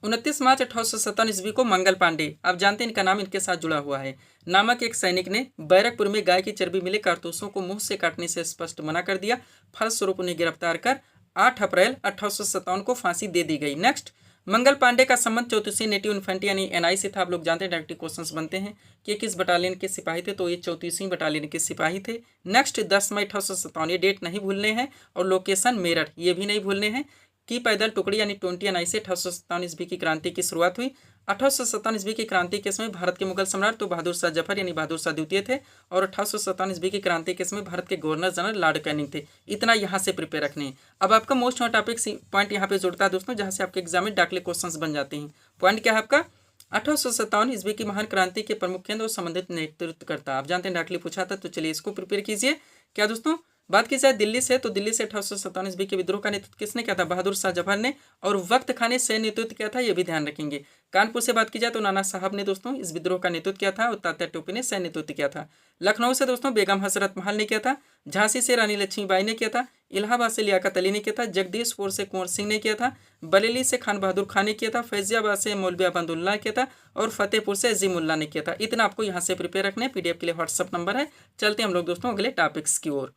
29 मार्च 1857 ईस्वी को मंगल पांडे, आप जानते हैं इनका नाम इनके साथ जुड़ा हुआ है, नामक एक सैनिक ने बैरकपुर में गाय की चर्बी मिले कारतूसों को मुंह से काटने से स्पष्ट मना कर दिया। फलस्वरूप उन्हें गिरफ्तार कर 8 अप्रैल 1857 को फांसी दे दी गई। नेक्स्ट, मंगल पांडे का संबंध 34वीं नेटिव इन्फेंट्री यानी एनआई से था। आप लोग जानते हैं डायरेक्टली क्वेश्चंस बनते हैं कि किस बटालियन के सिपाही थे, तो ये 34वीं बटालियन के सिपाही थे। नेक्स्ट, 10 मई 1857, ये डेट नहीं भूलने हैं, और लोकेशन मेरठ, ये भी नहीं भूलने हैं। की पैदल टुकड़ी यानी 20 एनआई से 1857 ईस्वी की क्रांति की शुरुआत हुई। 1857 ईस्वी की क्रांति के समय भारत के मुगल सम्राट तो बहादुर शाह जफर यानी बहादुर शाह द्वितीय थे, और 1857 ईस्वी की क्रांति के समय भारत के गवर्नर जनरल लॉर्ड कैनिंग थे। इतना यहाँ से प्रिपेयर रखने हैं। अब आपका मोस्ट टॉपिक पॉइंट यहाँ पे जुड़ता है दोस्तों, जहाँ से आपके एग्जाम में डायरेक्टली क्वेश्चंस बन जाते हैं। पॉइंट क्या है आपका? 1857 ईस्वी की महान क्रांति के प्रमुख केंद्र और संबंधित नेतृत्व करता। आप जानते हैं डायरेक्टली पूछा था, तो चलिए इसको प्रिपेयर कीजिए। क्या दोस्तों, बात की जाए दिल्ली से, तो दिल्ली से 1857 ईस्वी के विद्रोह का नेतृत्व किसने किया था? बहादुर शाह जफर ने। और वक्त खान ने सैन्य नेतृत्व किया था, ये भी ध्यान रखेंगे। कानपुर से बात की जाए तो नाना साहब ने दोस्तों इस विद्रोह का नेतृत्व किया था, और तात्या टोपे ने सैन्य नेतृत्व किया था। लखनऊ से दोस्तों बेगम हजरत महल ने किया था। झांसी से रानी लक्ष्मीबाई ने किया था। इलाहाबाद से लियाकत अली ने किया था। जगदीशपुर से कुंवर सिंह ने किया था। बरेली से खान बहादुर खान ने किया था। फैजियाबाद से मौलवी अबदुल्ला ने किया था। और फतेहपुर से अजीमुल्ला ने किया था। इतना आपको यहाँ से प्रिपेयर रखना है। पीडीएफ के लिए व्हाट्सअप नंबर है। चलते हैं हम लोग दोस्तों अगले टॉपिक्स की ओर।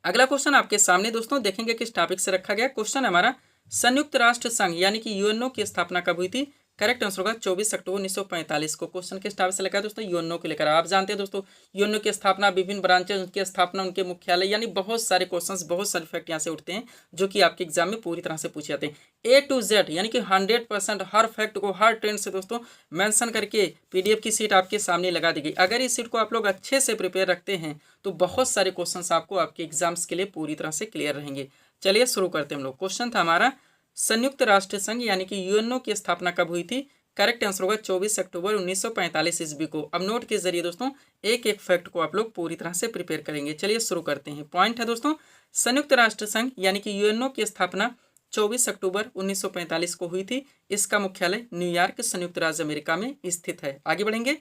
अगला क्वेश्चन आपके सामने दोस्तों, देखेंगे किस टॉपिक से रखा गया। क्वेश्चन हमारा, संयुक्त राष्ट्र संघ यानी कि यूएनओ की स्थापना कब हुई थी? करेक्ट आंसर होगा 24 अक्टूबर 1945 को। क्वेश्चन किस टॉपिक से लेकर दोस्तों? यूएनओ को लेकर। आप जानते हैं दोस्तों यूएनओ की स्थापना, विभिन्न ब्रांचेज, उनकी स्थापना, उनके मुख्यालय, यानी बहुत सारे क्वेश्चंस, बहुत सारे फैक्ट यहाँ से उठते हैं जो कि आपके एग्जाम में पूरी तरह से पूछे जाते हैं। A to Z यानी कि 100% हर फैक्ट को हर ट्रेंड से दोस्तों मेंशन करके पीडीएफ की सीट आपके सामने लगा दी गई। अगर इस सीट को आप लोग अच्छे से प्रिपेयर रखते हैं तो बहुत सारे क्वेश्चंस आपको आपके एग्जाम्स के लिए पूरी तरह से क्लियर रहेंगे। चलिए शुरू करते हैं हम लोग। क्वेश्चन था हमारा, संयुक्त राष्ट्र संघ यानी कि यूएनओ की स्थापना कब हुई थी? करेक्ट आंसर होगा 24 अक्टूबर 1945 ईस्वी को। अब नोट के जरिए दोस्तों एक एक फैक्ट को आप लोग पूरी तरह से प्रिपेयर करेंगे। चलिए शुरू करते हैं। पॉइंट है दोस्तों, संयुक्त राष्ट्र संघ यानी कि यूएनओ की स्थापना 24 अक्टूबर 1945 को हुई थी। इसका मुख्यालय न्यूयॉर्क, संयुक्त राज्य अमेरिका में स्थित है। आगे बढ़ेंगे।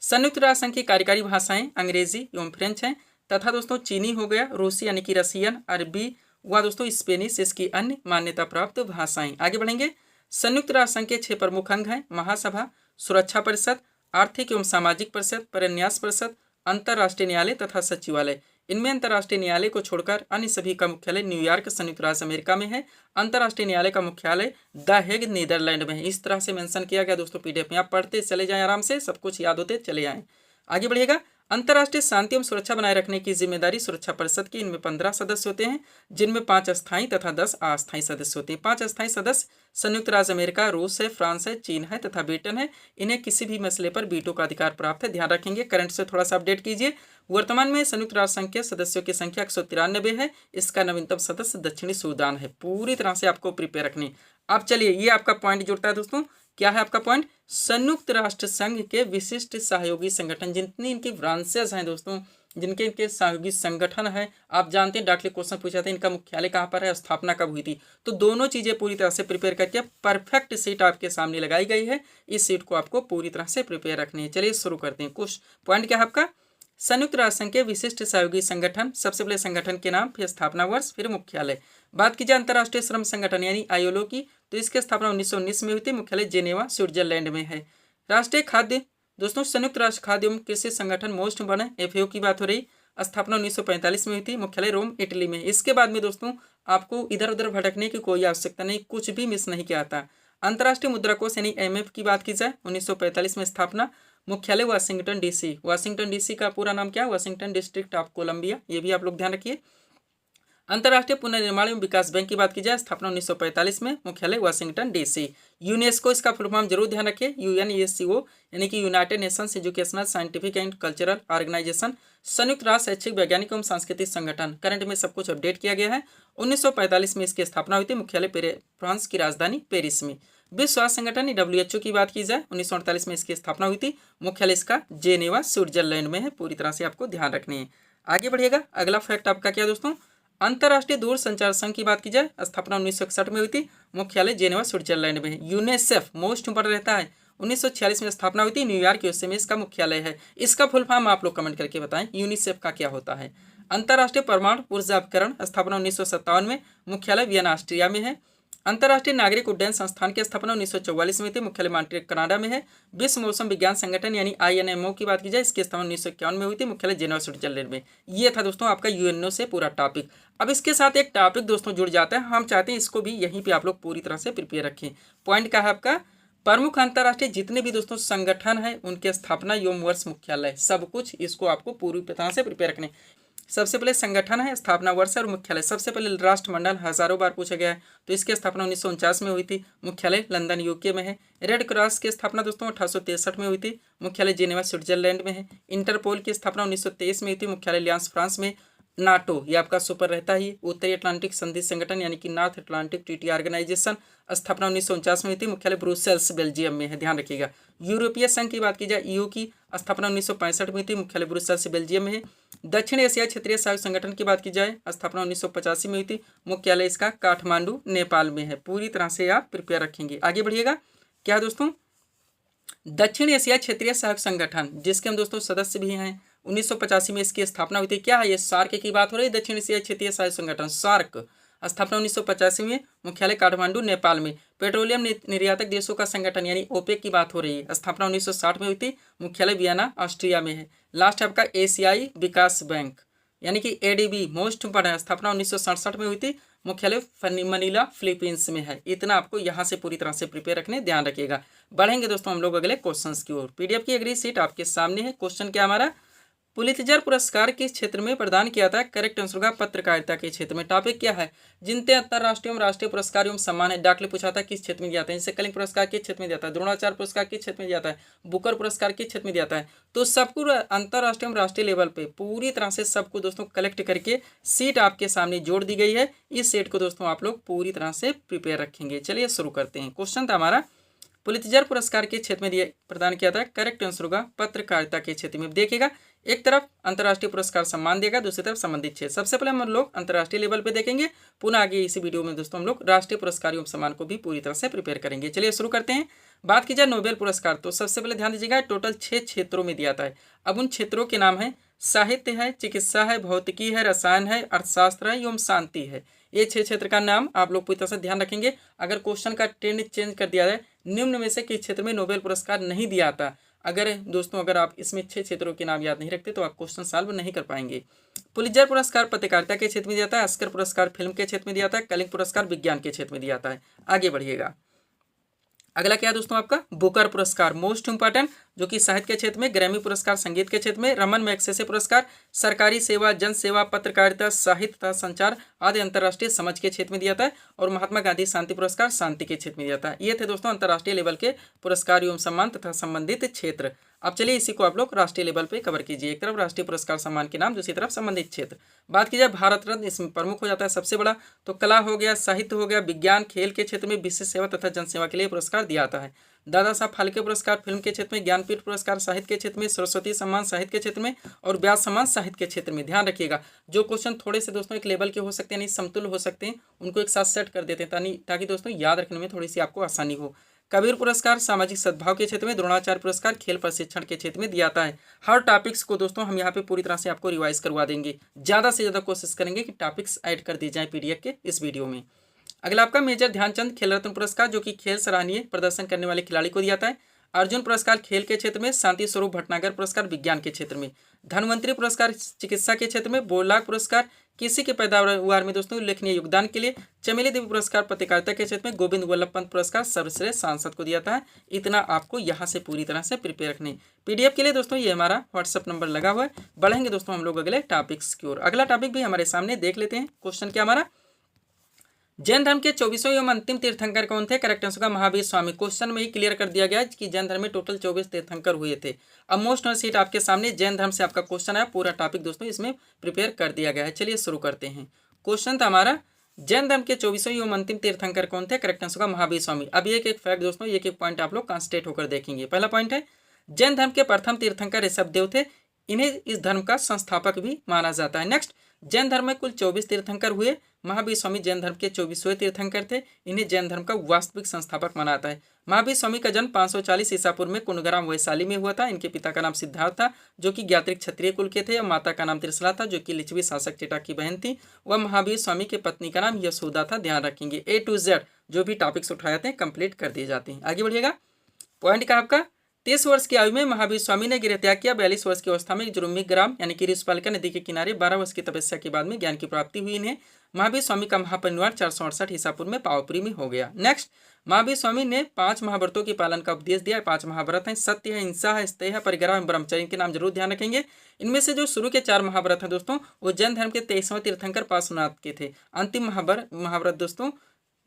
संयुक्त राष्ट्र संघ की कार्यकारी भाषाएं अंग्रेजी एवं फ्रेंच हैं, तथा दोस्तों चीनी हो गया, रूसी यानी कि रसियन, अरबी व दोस्तों स्पेनिश इसकी अन्य मान्यता प्राप्त भाषाएं। आगे बढ़ेंगे। संयुक्त राष्ट्र संघ के 6 प्रमुख अंग हैं, महासभा, सुरक्षा परिषद, आर्थिक एवं सामाजिक परिषद, परन्यास परिषद, अंतर्राष्ट्रीय न्यायालय तथा सचिवालय। इनमें अंतर्राष्ट्रीय न्यायालय को छोड़कर अन्य सभी का मुख्यालय न्यूयॉर्क, संयुक्त राज्य अमेरिका में है। अंतर्राष्ट्रीय न्यायालय का मुख्यालय द हेग, नीदरलैंड में है। इस तरह से मेंशन किया गया दोस्तों पीडीएफ में। आप पढ़ते चले जाएं, आराम से सब कुछ याद होते चले जाएं। आगे बढ़िएगा। अंतर्राष्ट्रीय शांति एवं सुरक्षा बनाए रखने की जिम्मेदारी सुरक्षा परिषद की। इनमें 15 सदस्य होते हैं, जिनमें 5 स्थायी तथा 10 अस्थायी सदस्य होते हैं। 5 स्थायी सदस्य संयुक्त राज्य अमेरिका, रूस है, फ्रांस है, चीन है तथा ब्रिटेन है। इन्हें किसी भी मसले पर वीटो का अधिकार प्राप्त है। ध्यान रखेंगे, करंट से थोड़ा सा अपडेट कीजिए। वर्तमान में संयुक्त राष्ट्र संघ के सदस्यों की संख्या 193 है। इसका नवीनतम सदस्य दक्षिणी सूडान है। पूरी तरह से आपको प्रिपेयर रखनी। अब चलिए, ये आपका पॉइंट जुड़ता है दोस्तों। क्या है आपका पॉइंट? संयुक्त राष्ट्र संघ के विशिष्ट सहयोगी संगठन, जितनी इनकी ब्रांचेस हैं दोस्तों, जिनके इनके सहयोगी संगठन है, आप जानते हैं डायरेक्टली क्वेश्चन पूछा था इनका मुख्यालय कहाँ पर है, स्थापना कब हुई थी। तो दोनों चीजें पूरी तरह से प्रिपेयर करके परफेक्ट सीट आपके सामने लगाई गई है। इस सीट को आपको पूरी तरह से प्रिपेयर रखनी है। चलिए शुरू करते हैं। कुछ पॉइंट क्या है आपका? संयुक्त राष्ट्र संघ के विशिष्ट सहयोगी संगठन, सबसे पहले संगठन के नाम, फिर स्थापना वर्ष, फिर मुख्यालय। बात की जाए अंतर्राष्ट्रीय श्रम संगठन यानी आईएलओ की, तो इसकी स्थापना 1919 में हुई थी। मुख्यालय जेनेवा, स्विट्जरलैंड में है। राष्ट्रीय खाद्य दोस्तों, संयुक्त राष्ट्र खाद्य एवं कृषि संगठन मोस्ट वन है, एफएओ की बात हो रही। स्थापना 1945 में हुई थी। मुख्यालय रोम, इटली में। इसके बाद में दोस्तों आपको इधर उधर भटकने की कोई आवश्यकता नहीं, कुछ भी मिस नहीं किया था। अंतर्राष्ट्रीय मुद्रा कोष यानी IMF की बात की जाए, 1945 में स्थापना। मुख्यालय वाशिंगटन डीसी। वाशिंगटन डीसी का पूरा नाम क्या है? Washington District of Columbia. ये भी आप लोग ध्यान रखिए। अंतर्राष्ट्रीय पुनर्निर्माण एवं विकास बैंक की बात की जाए, स्थापना 1945 में। मुख्यालय वाशिंगटन डीसी। यूनेस्को, इसका फुल फॉर्म जरूर ध्यान रखिए, UNESCO यानी कि United Nations Educational, Scientific and Cultural Organization. संयुक्त राष्ट्र शैक्षिक, वैज्ञानिक एवं सांस्कृतिक संगठन। करंट में सब कुछ अपडेट किया गया है। 1945 में इसकी स्थापना हुई थी। मुख्यालय फ्रांस की राजधानी पेरिस में। विश्व स्वास्थ्य संगठन WHO की बात की जाए, 1948 में इसकी स्थापना हुई थी। मुख्यालय इसका जेनेवा, स्विट्जरलैंड में है। पूरी तरह से आपको ध्यान रखनी है। आगे बढ़िएगा। अगला फैक्ट आपका क्या दोस्तों? अंतर्राष्ट्रीय दूर संचार संघ की बात की जाए, स्थापना 1961 में हुई थी। मुख्यालय जेनेवा, स्विट्जरलैंड में है। यूनिसेफ मोस्ट इंपोर्टेंट रहता है, 1946 में स्थापना हुई थी। न्यूयॉर्क यूएसए में इसका मुख्यालय है। इसका फुल फॉर्म आप लोग कमेंट करके बताएं, यूनिसेफ का क्या होता है। अंतर्राष्ट्रीय परमाणु ऊर्जा उपकरण, स्थापना 1957 में। मुख्यालय वियना, ऑस्ट्रिया में है। अंतर्राष्ट्रीय नागरिक उड्डयन संस्थान की स्थापना 1944 में हुई थी, मुख्यालय मॉन्ट्रियल कनाडा में है। विश्व मौसम विज्ञान संगठन यानी INMO की बात की जाए, इसकी स्थापना 1951 में हुई थी, मुख्यालय जेनेवा स्विट्जरलैंड में। ये था दोस्तों आपका UNO से पूरा टॉपिक। अब इसके साथ एक टॉपिक दोस्तों जुड़ जाता है, हम चाहते हैं इसको भी यहीं पे आप लोग पूरी तरह से प्रिपेयर रखें। पॉइंट क्या है आपका, प्रमुख अंतर्राष्ट्रीय जितने भी दोस्तों संगठन है उनके स्थापना एवं वर्ष, मुख्यालय, सब कुछ इसको आपको पूरी तरह से प्रिपेयर रखने। सबसे पहले संगठन है, स्थापना वर्ष और मुख्यालय। सबसे पहले राष्ट्रमंडल हजारों बार पूछा गया है, तो इसकी स्थापना 1949 में हुई थी, मुख्यालय लंदन UK में है। रेड क्रॉस की स्थापना दोस्तों 1863 में हुई थी, मुख्यालय जेनेवा स्विट्जरलैंड में है। इंटरपोल की स्थापना 1923 में हुई थी, मुख्यालय लियांस फ्रांस में। नाटो ये आपका सुपर रहता ही, उत्तरी अटलांटिक संधि संगठन यानी कि नॉर्थ अटलांटिक ट्रीटी ऑर्गेनाइजेशन, स्थापना 1949 में हुई थी, मुख्यालय ब्रुसेल्स बेल्जियम में है, ध्यान रखिएगा। यूरोपीय संघ की बात की जाए EU की स्थापना 1965 में हुई थी, मुख्यालय ब्रुसेल्स बेल्जियम में है। दक्षिण एशिया क्षेत्रीय सहयोग संगठन की बात की जाए, स्थापना 1985 में हुई थी, मुख्यालय इसका काठमांडू नेपाल में है। पूरी तरह से आप प्रिपेयर रखेंगे। आगे बढ़िएगा, क्या दोस्तों, दक्षिण एशिया क्षेत्रीय सहयोग संगठन जिसके हम दोस्तों सदस्य भी हैं, 1985 में इसकी स्थापना हुई थी। क्या है ये, सार्क की बात हो रही है, दक्षिण एशिया क्षेत्रीय सहयोग संगठन सार्क, स्थापना 1985 में, मुख्यालय काठमांडू नेपाल में। पेट्रोलियम निर्यातक देशों का संगठन यानी OPEC की बात हो रही है, स्थापना 1960 में हुई थी, मुख्यालय वियना ऑस्ट्रिया में है। लास्ट आपका एशियाई विकास बैंक यानी कि ADB मोस्ट इम्पोर्टेंट, स्थापना 1967 में हुई थी, मुख्यालय मनीला फिलीपींस में है। इतना आपको यहाँ से पूरी तरह से प्रिपेयर रखने, ध्यान रखिएगा। बढ़ेंगे दोस्तों हम लोग अगले क्वेश्चंस की ओर। PDF की अगली सीट आपके सामने है। क्वेश्चन क्या हमारा, पुलित्जर पुरस्कार किस क्षेत्र में प्रदान किया था? करेक्ट आंसर होगा पत्रकारिता के क्षेत्र में। टॉपिक क्या है, जिनते अंतर्राष्ट्रीय एवं राष्ट्रीय पुरस्कार एवं सम्मान है। डॉक्टर पूछा था किस क्षेत्र में दिया था, जैसे कलिंग पुरस्कार किस क्षेत्र में दिया था, द्रोणाचार्य पुरस्कार किस क्षेत्र में दिया था, बुकर पुरस्कार किस क्षेत्र में दिया था। तो सबको अंतर्राष्ट्रीय एवं राष्ट्रीय लेवल पे पूरी तरह से सबको दोस्तों कलेक्ट करके सीट आपके सामने जोड़ दी गई है। इस सेट को दोस्तों आप लोग पूरी तरह से प्रिपेयर रखेंगे। चलिए शुरू करते हैं। क्वेश्चन था हमारा, पुलित्जर पुरस्कार के क्षेत्र में प्रदान किया था। करेक्ट आंसर होगा पत्रकारिता के क्षेत्र में। देखिएगा, एक तरफ अंतर्राष्ट्रीय पुरस्कार सम्मान देगा, दूसरी तरफ संबंधित क्षेत्र। सबसे पहले हम लोग अंतर्राष्ट्रीय लेवल पे देखेंगे, पुनः आगे इसी वीडियो में दोस्तों हम लोग राष्ट्रीय पुरस्कार एवं सम्मान को भी पूरी तरह से प्रिपेयर करेंगे। चलिए शुरू करते हैं। बात की जाए नोबेल पुरस्कार, तो सबसे पहले ध्यान दीजिएगा, टोटल 6 क्षेत्रों में दिया था। अब उन क्षेत्रों के नाम है, साहित्य है, चिकित्सा है, भौतिकी है, रसायन है, अर्थशास्त्र है एवं शांति है। ये 6 क्षेत्र का नाम आप लोग पूरी तरह से ध्यान रखेंगे। अगर क्वेश्चन का ट्रेंड चेंज कर दिया जाए, निम्न में से किस क्षेत्र में नोबेल पुरस्कार नहीं दिया था, अगर दोस्तों अगर आप इसमें 6 क्षेत्रों के नाम याद नहीं रखते तो आप क्वेश्चन सॉल्व नहीं कर पाएंगे। पुलित्जर पुरस्कार पत्रकारिता के क्षेत्र में दिया था, ऑस्कर पुरस्कार फिल्म के क्षेत्र में दिया था, कलिंग पुरस्कार विज्ञान के क्षेत्र में दिया था। आगे बढ़िएगा, अगला क्या है दोस्तों आपका, बुकर पुरस्कार मोस्ट इंपॉर्टेंट, जो कि साहित्य के क्षेत्र में, ग्रैमी पुरस्कार संगीत के क्षेत्र में, रमन मैग्सेसे पुरस्कार सरकारी सेवा, जन सेवा, पत्रकारिता, साहित्य तथा संचार आदि अंतर्राष्ट्रीय समझ के क्षेत्र में दिया था, और महात्मा गांधी शांति पुरस्कार शांति के क्षेत्र में दिया था। ये थे दोस्तों अंतर्राष्ट्रीय लेवल के पुरस्कार एवं सम्मान तथा संबंधित क्षेत्र। अब चलिए इसी को आप लोग राष्ट्रीय लेवल पे कवर कीजिए। एक तरफ राष्ट्रीय पुरस्कार सम्मान के नाम, दूसरी तरफ संबंधित क्षेत्र। बात की जाए भारत रत्न, इसमें प्रमुख हो जाता है सबसे बड़ा, तो कला हो गया, साहित्य हो गया, विज्ञान, खेल के क्षेत्र में विशेष सेवा तथा जनसेवा के लिए पुरस्कार दिया जाता है। दादा साहब फाल्के पुरस्कार फिल्म के क्षेत्र में, ज्ञानपीठ पुरस्कार साहित्य के क्षेत्र में, सरस्वती सम्मान साहित्य के क्षेत्र में, और व्यास सम्मान साहित्य के क्षेत्र में। ध्यान रखिएगा, जो क्वेश्चन थोड़े से दोस्तों एक लेवल के हो सकते हैं, नहीं समतुल्य हो सकते हैं, उनको एक साथ सेट कर देते हैं ताकि दोस्तों याद रखने में थोड़ी सी आपको आसानी हो। कबीर पुरस्कार सामाजिक सद्भाव के क्षेत्र में, द्रोणाचार्य पुरस्कार खेल प्रशिक्षण के क्षेत्र में दिया जाता है। हर टॉपिक्स को दोस्तों हम यहाँ पे पूरी तरह से आपको रिवाइज करवा देंगे। ज़्यादा से ज़्यादा कोशिश करेंगे कि टॉपिक्स ऐड कर दिए जाएँ PDF के इस वीडियो में। अगला आपका मेजर ध्यानचंद खेल रत्न पुरस्कार, जो कि खेल सराहनीय प्रदर्शन करने वाले खिलाड़ी को दिया जाता है। अर्जुन पुरस्कार खेल के क्षेत्र में, शांति स्वरूप भटनागर पुरस्कार विज्ञान के क्षेत्र में, धन्वंतरी पुरस्कार चिकित्सा के क्षेत्र में, बोलाग पुरस्कार किसी के पैदावार में दोस्तों उल्लेखनीय योगदान के लिए, चमेली देवी पुरस्कार पत्रकारिता के क्षेत्र में, गोविंद वल्लभ पंत पुरस्कार सर्वश्रेष्ठ सांसद को दिया था। इतना आपको यहाँ से पूरी तरह से प्रिपेयर रखने। PDF के लिए दोस्तों ये हमारा व्हाट्सअप नंबर लगा हुआ है। बढ़ेंगे दोस्तों हम लोग अगले टॉपिक्स की ओर। अगला टॉपिक भी हमारे सामने देख लेते हैं। क्वेश्चन क्या हमारा, जैन धर्म के 24वें एवं अंतिम तीर्थंकर कौन थे? करेक्ट आंसर का महावीर स्वामी। क्वेश्चन में ही क्लियर कर दिया गया कि जैन धर्म में टोटल 24 तीर्थंकर हुए थे। अब मोस्ट सीट आपके सामने जैन धर्म से आपका क्वेश्चन है, पूरा टॉपिक दोस्तों इसमें प्रिपेयर कर दिया गया है। चलिए शुरू करते हैं। क्वेश्चन था हमारा, जैन धर्म के 24वें एवं अंतिम तीर्थंकर कौन थे? करेक्ट आंसर का महावीर स्वामी। अब एक एक फैक्ट दोस्तों, एक एक पॉइंट आप लोग कॉन्सेंट्रेट होकर देखेंगे। पहला पॉइंट है, जैन धर्म के प्रथम तीर्थंकर ऋषभदेव थे, इन्हें इस धर्म का संस्थापक भी माना जाता है। नेक्स्ट, जैन धर्म में कुल 24 तीर्थंकर हुए। महावीर स्वामी जैन धर्म के 24वें तीर्थंकर थे। इन्हें जैन धर्म का वास्तविक संस्थापक माना जाता है। महावीर स्वामी का जन्म 540 ईसा पूर्व में कुंडग्राम वैशाली में हुआ था। इनके पिता का नाम सिद्धार्थ था, जो कि ज्ञात्रिक क्षत्रिय कुल के थे, और माता का नाम त्रिशला था, जो कि लिच्छवी शासक टेटा की बहन थी। वह महावीर स्वामी के पत्नी का नाम यशोदा था। ध्यान रखेंगे, A to Z जो भी टॉपिक्स उठाए जाते हैं कंप्लीट कर दिए जाते हैं। आगे बढ़िएगा। पॉइंट का आपका 23 वर्ष की आयु में महावीर स्वामी ने गृह त्याग किया। 42 वर्ष की अवस्था में जुरुमी ग्राम यानी कि ऋषपालिका नदी के किनारे 12 वर्ष की तपस्या के बाद में ज्ञान की प्राप्ति हुई इन्हें। महावीर स्वामी का महापरिनिर्वाण 468 ईसा पूर्व में पावापुरी में हो गया। नेक्स्ट, महावीर स्वामी ने 5 महाव्रतों के पालन का उपदेश दिया। 5 महाव्रत हैं, सत्य है, हिंसा है, स्तेय है, परिग्रह है, ब्रह्मचर्य के नाम जरूर ध्यान रखेंगे। इनमें से जो शुरू के 4 महाव्रत हैं दोस्तों, वो जैन धर्म के 23वें तीर्थंकर पार्श्वनाथ के थे। अंतिम महाव्रत दोस्तों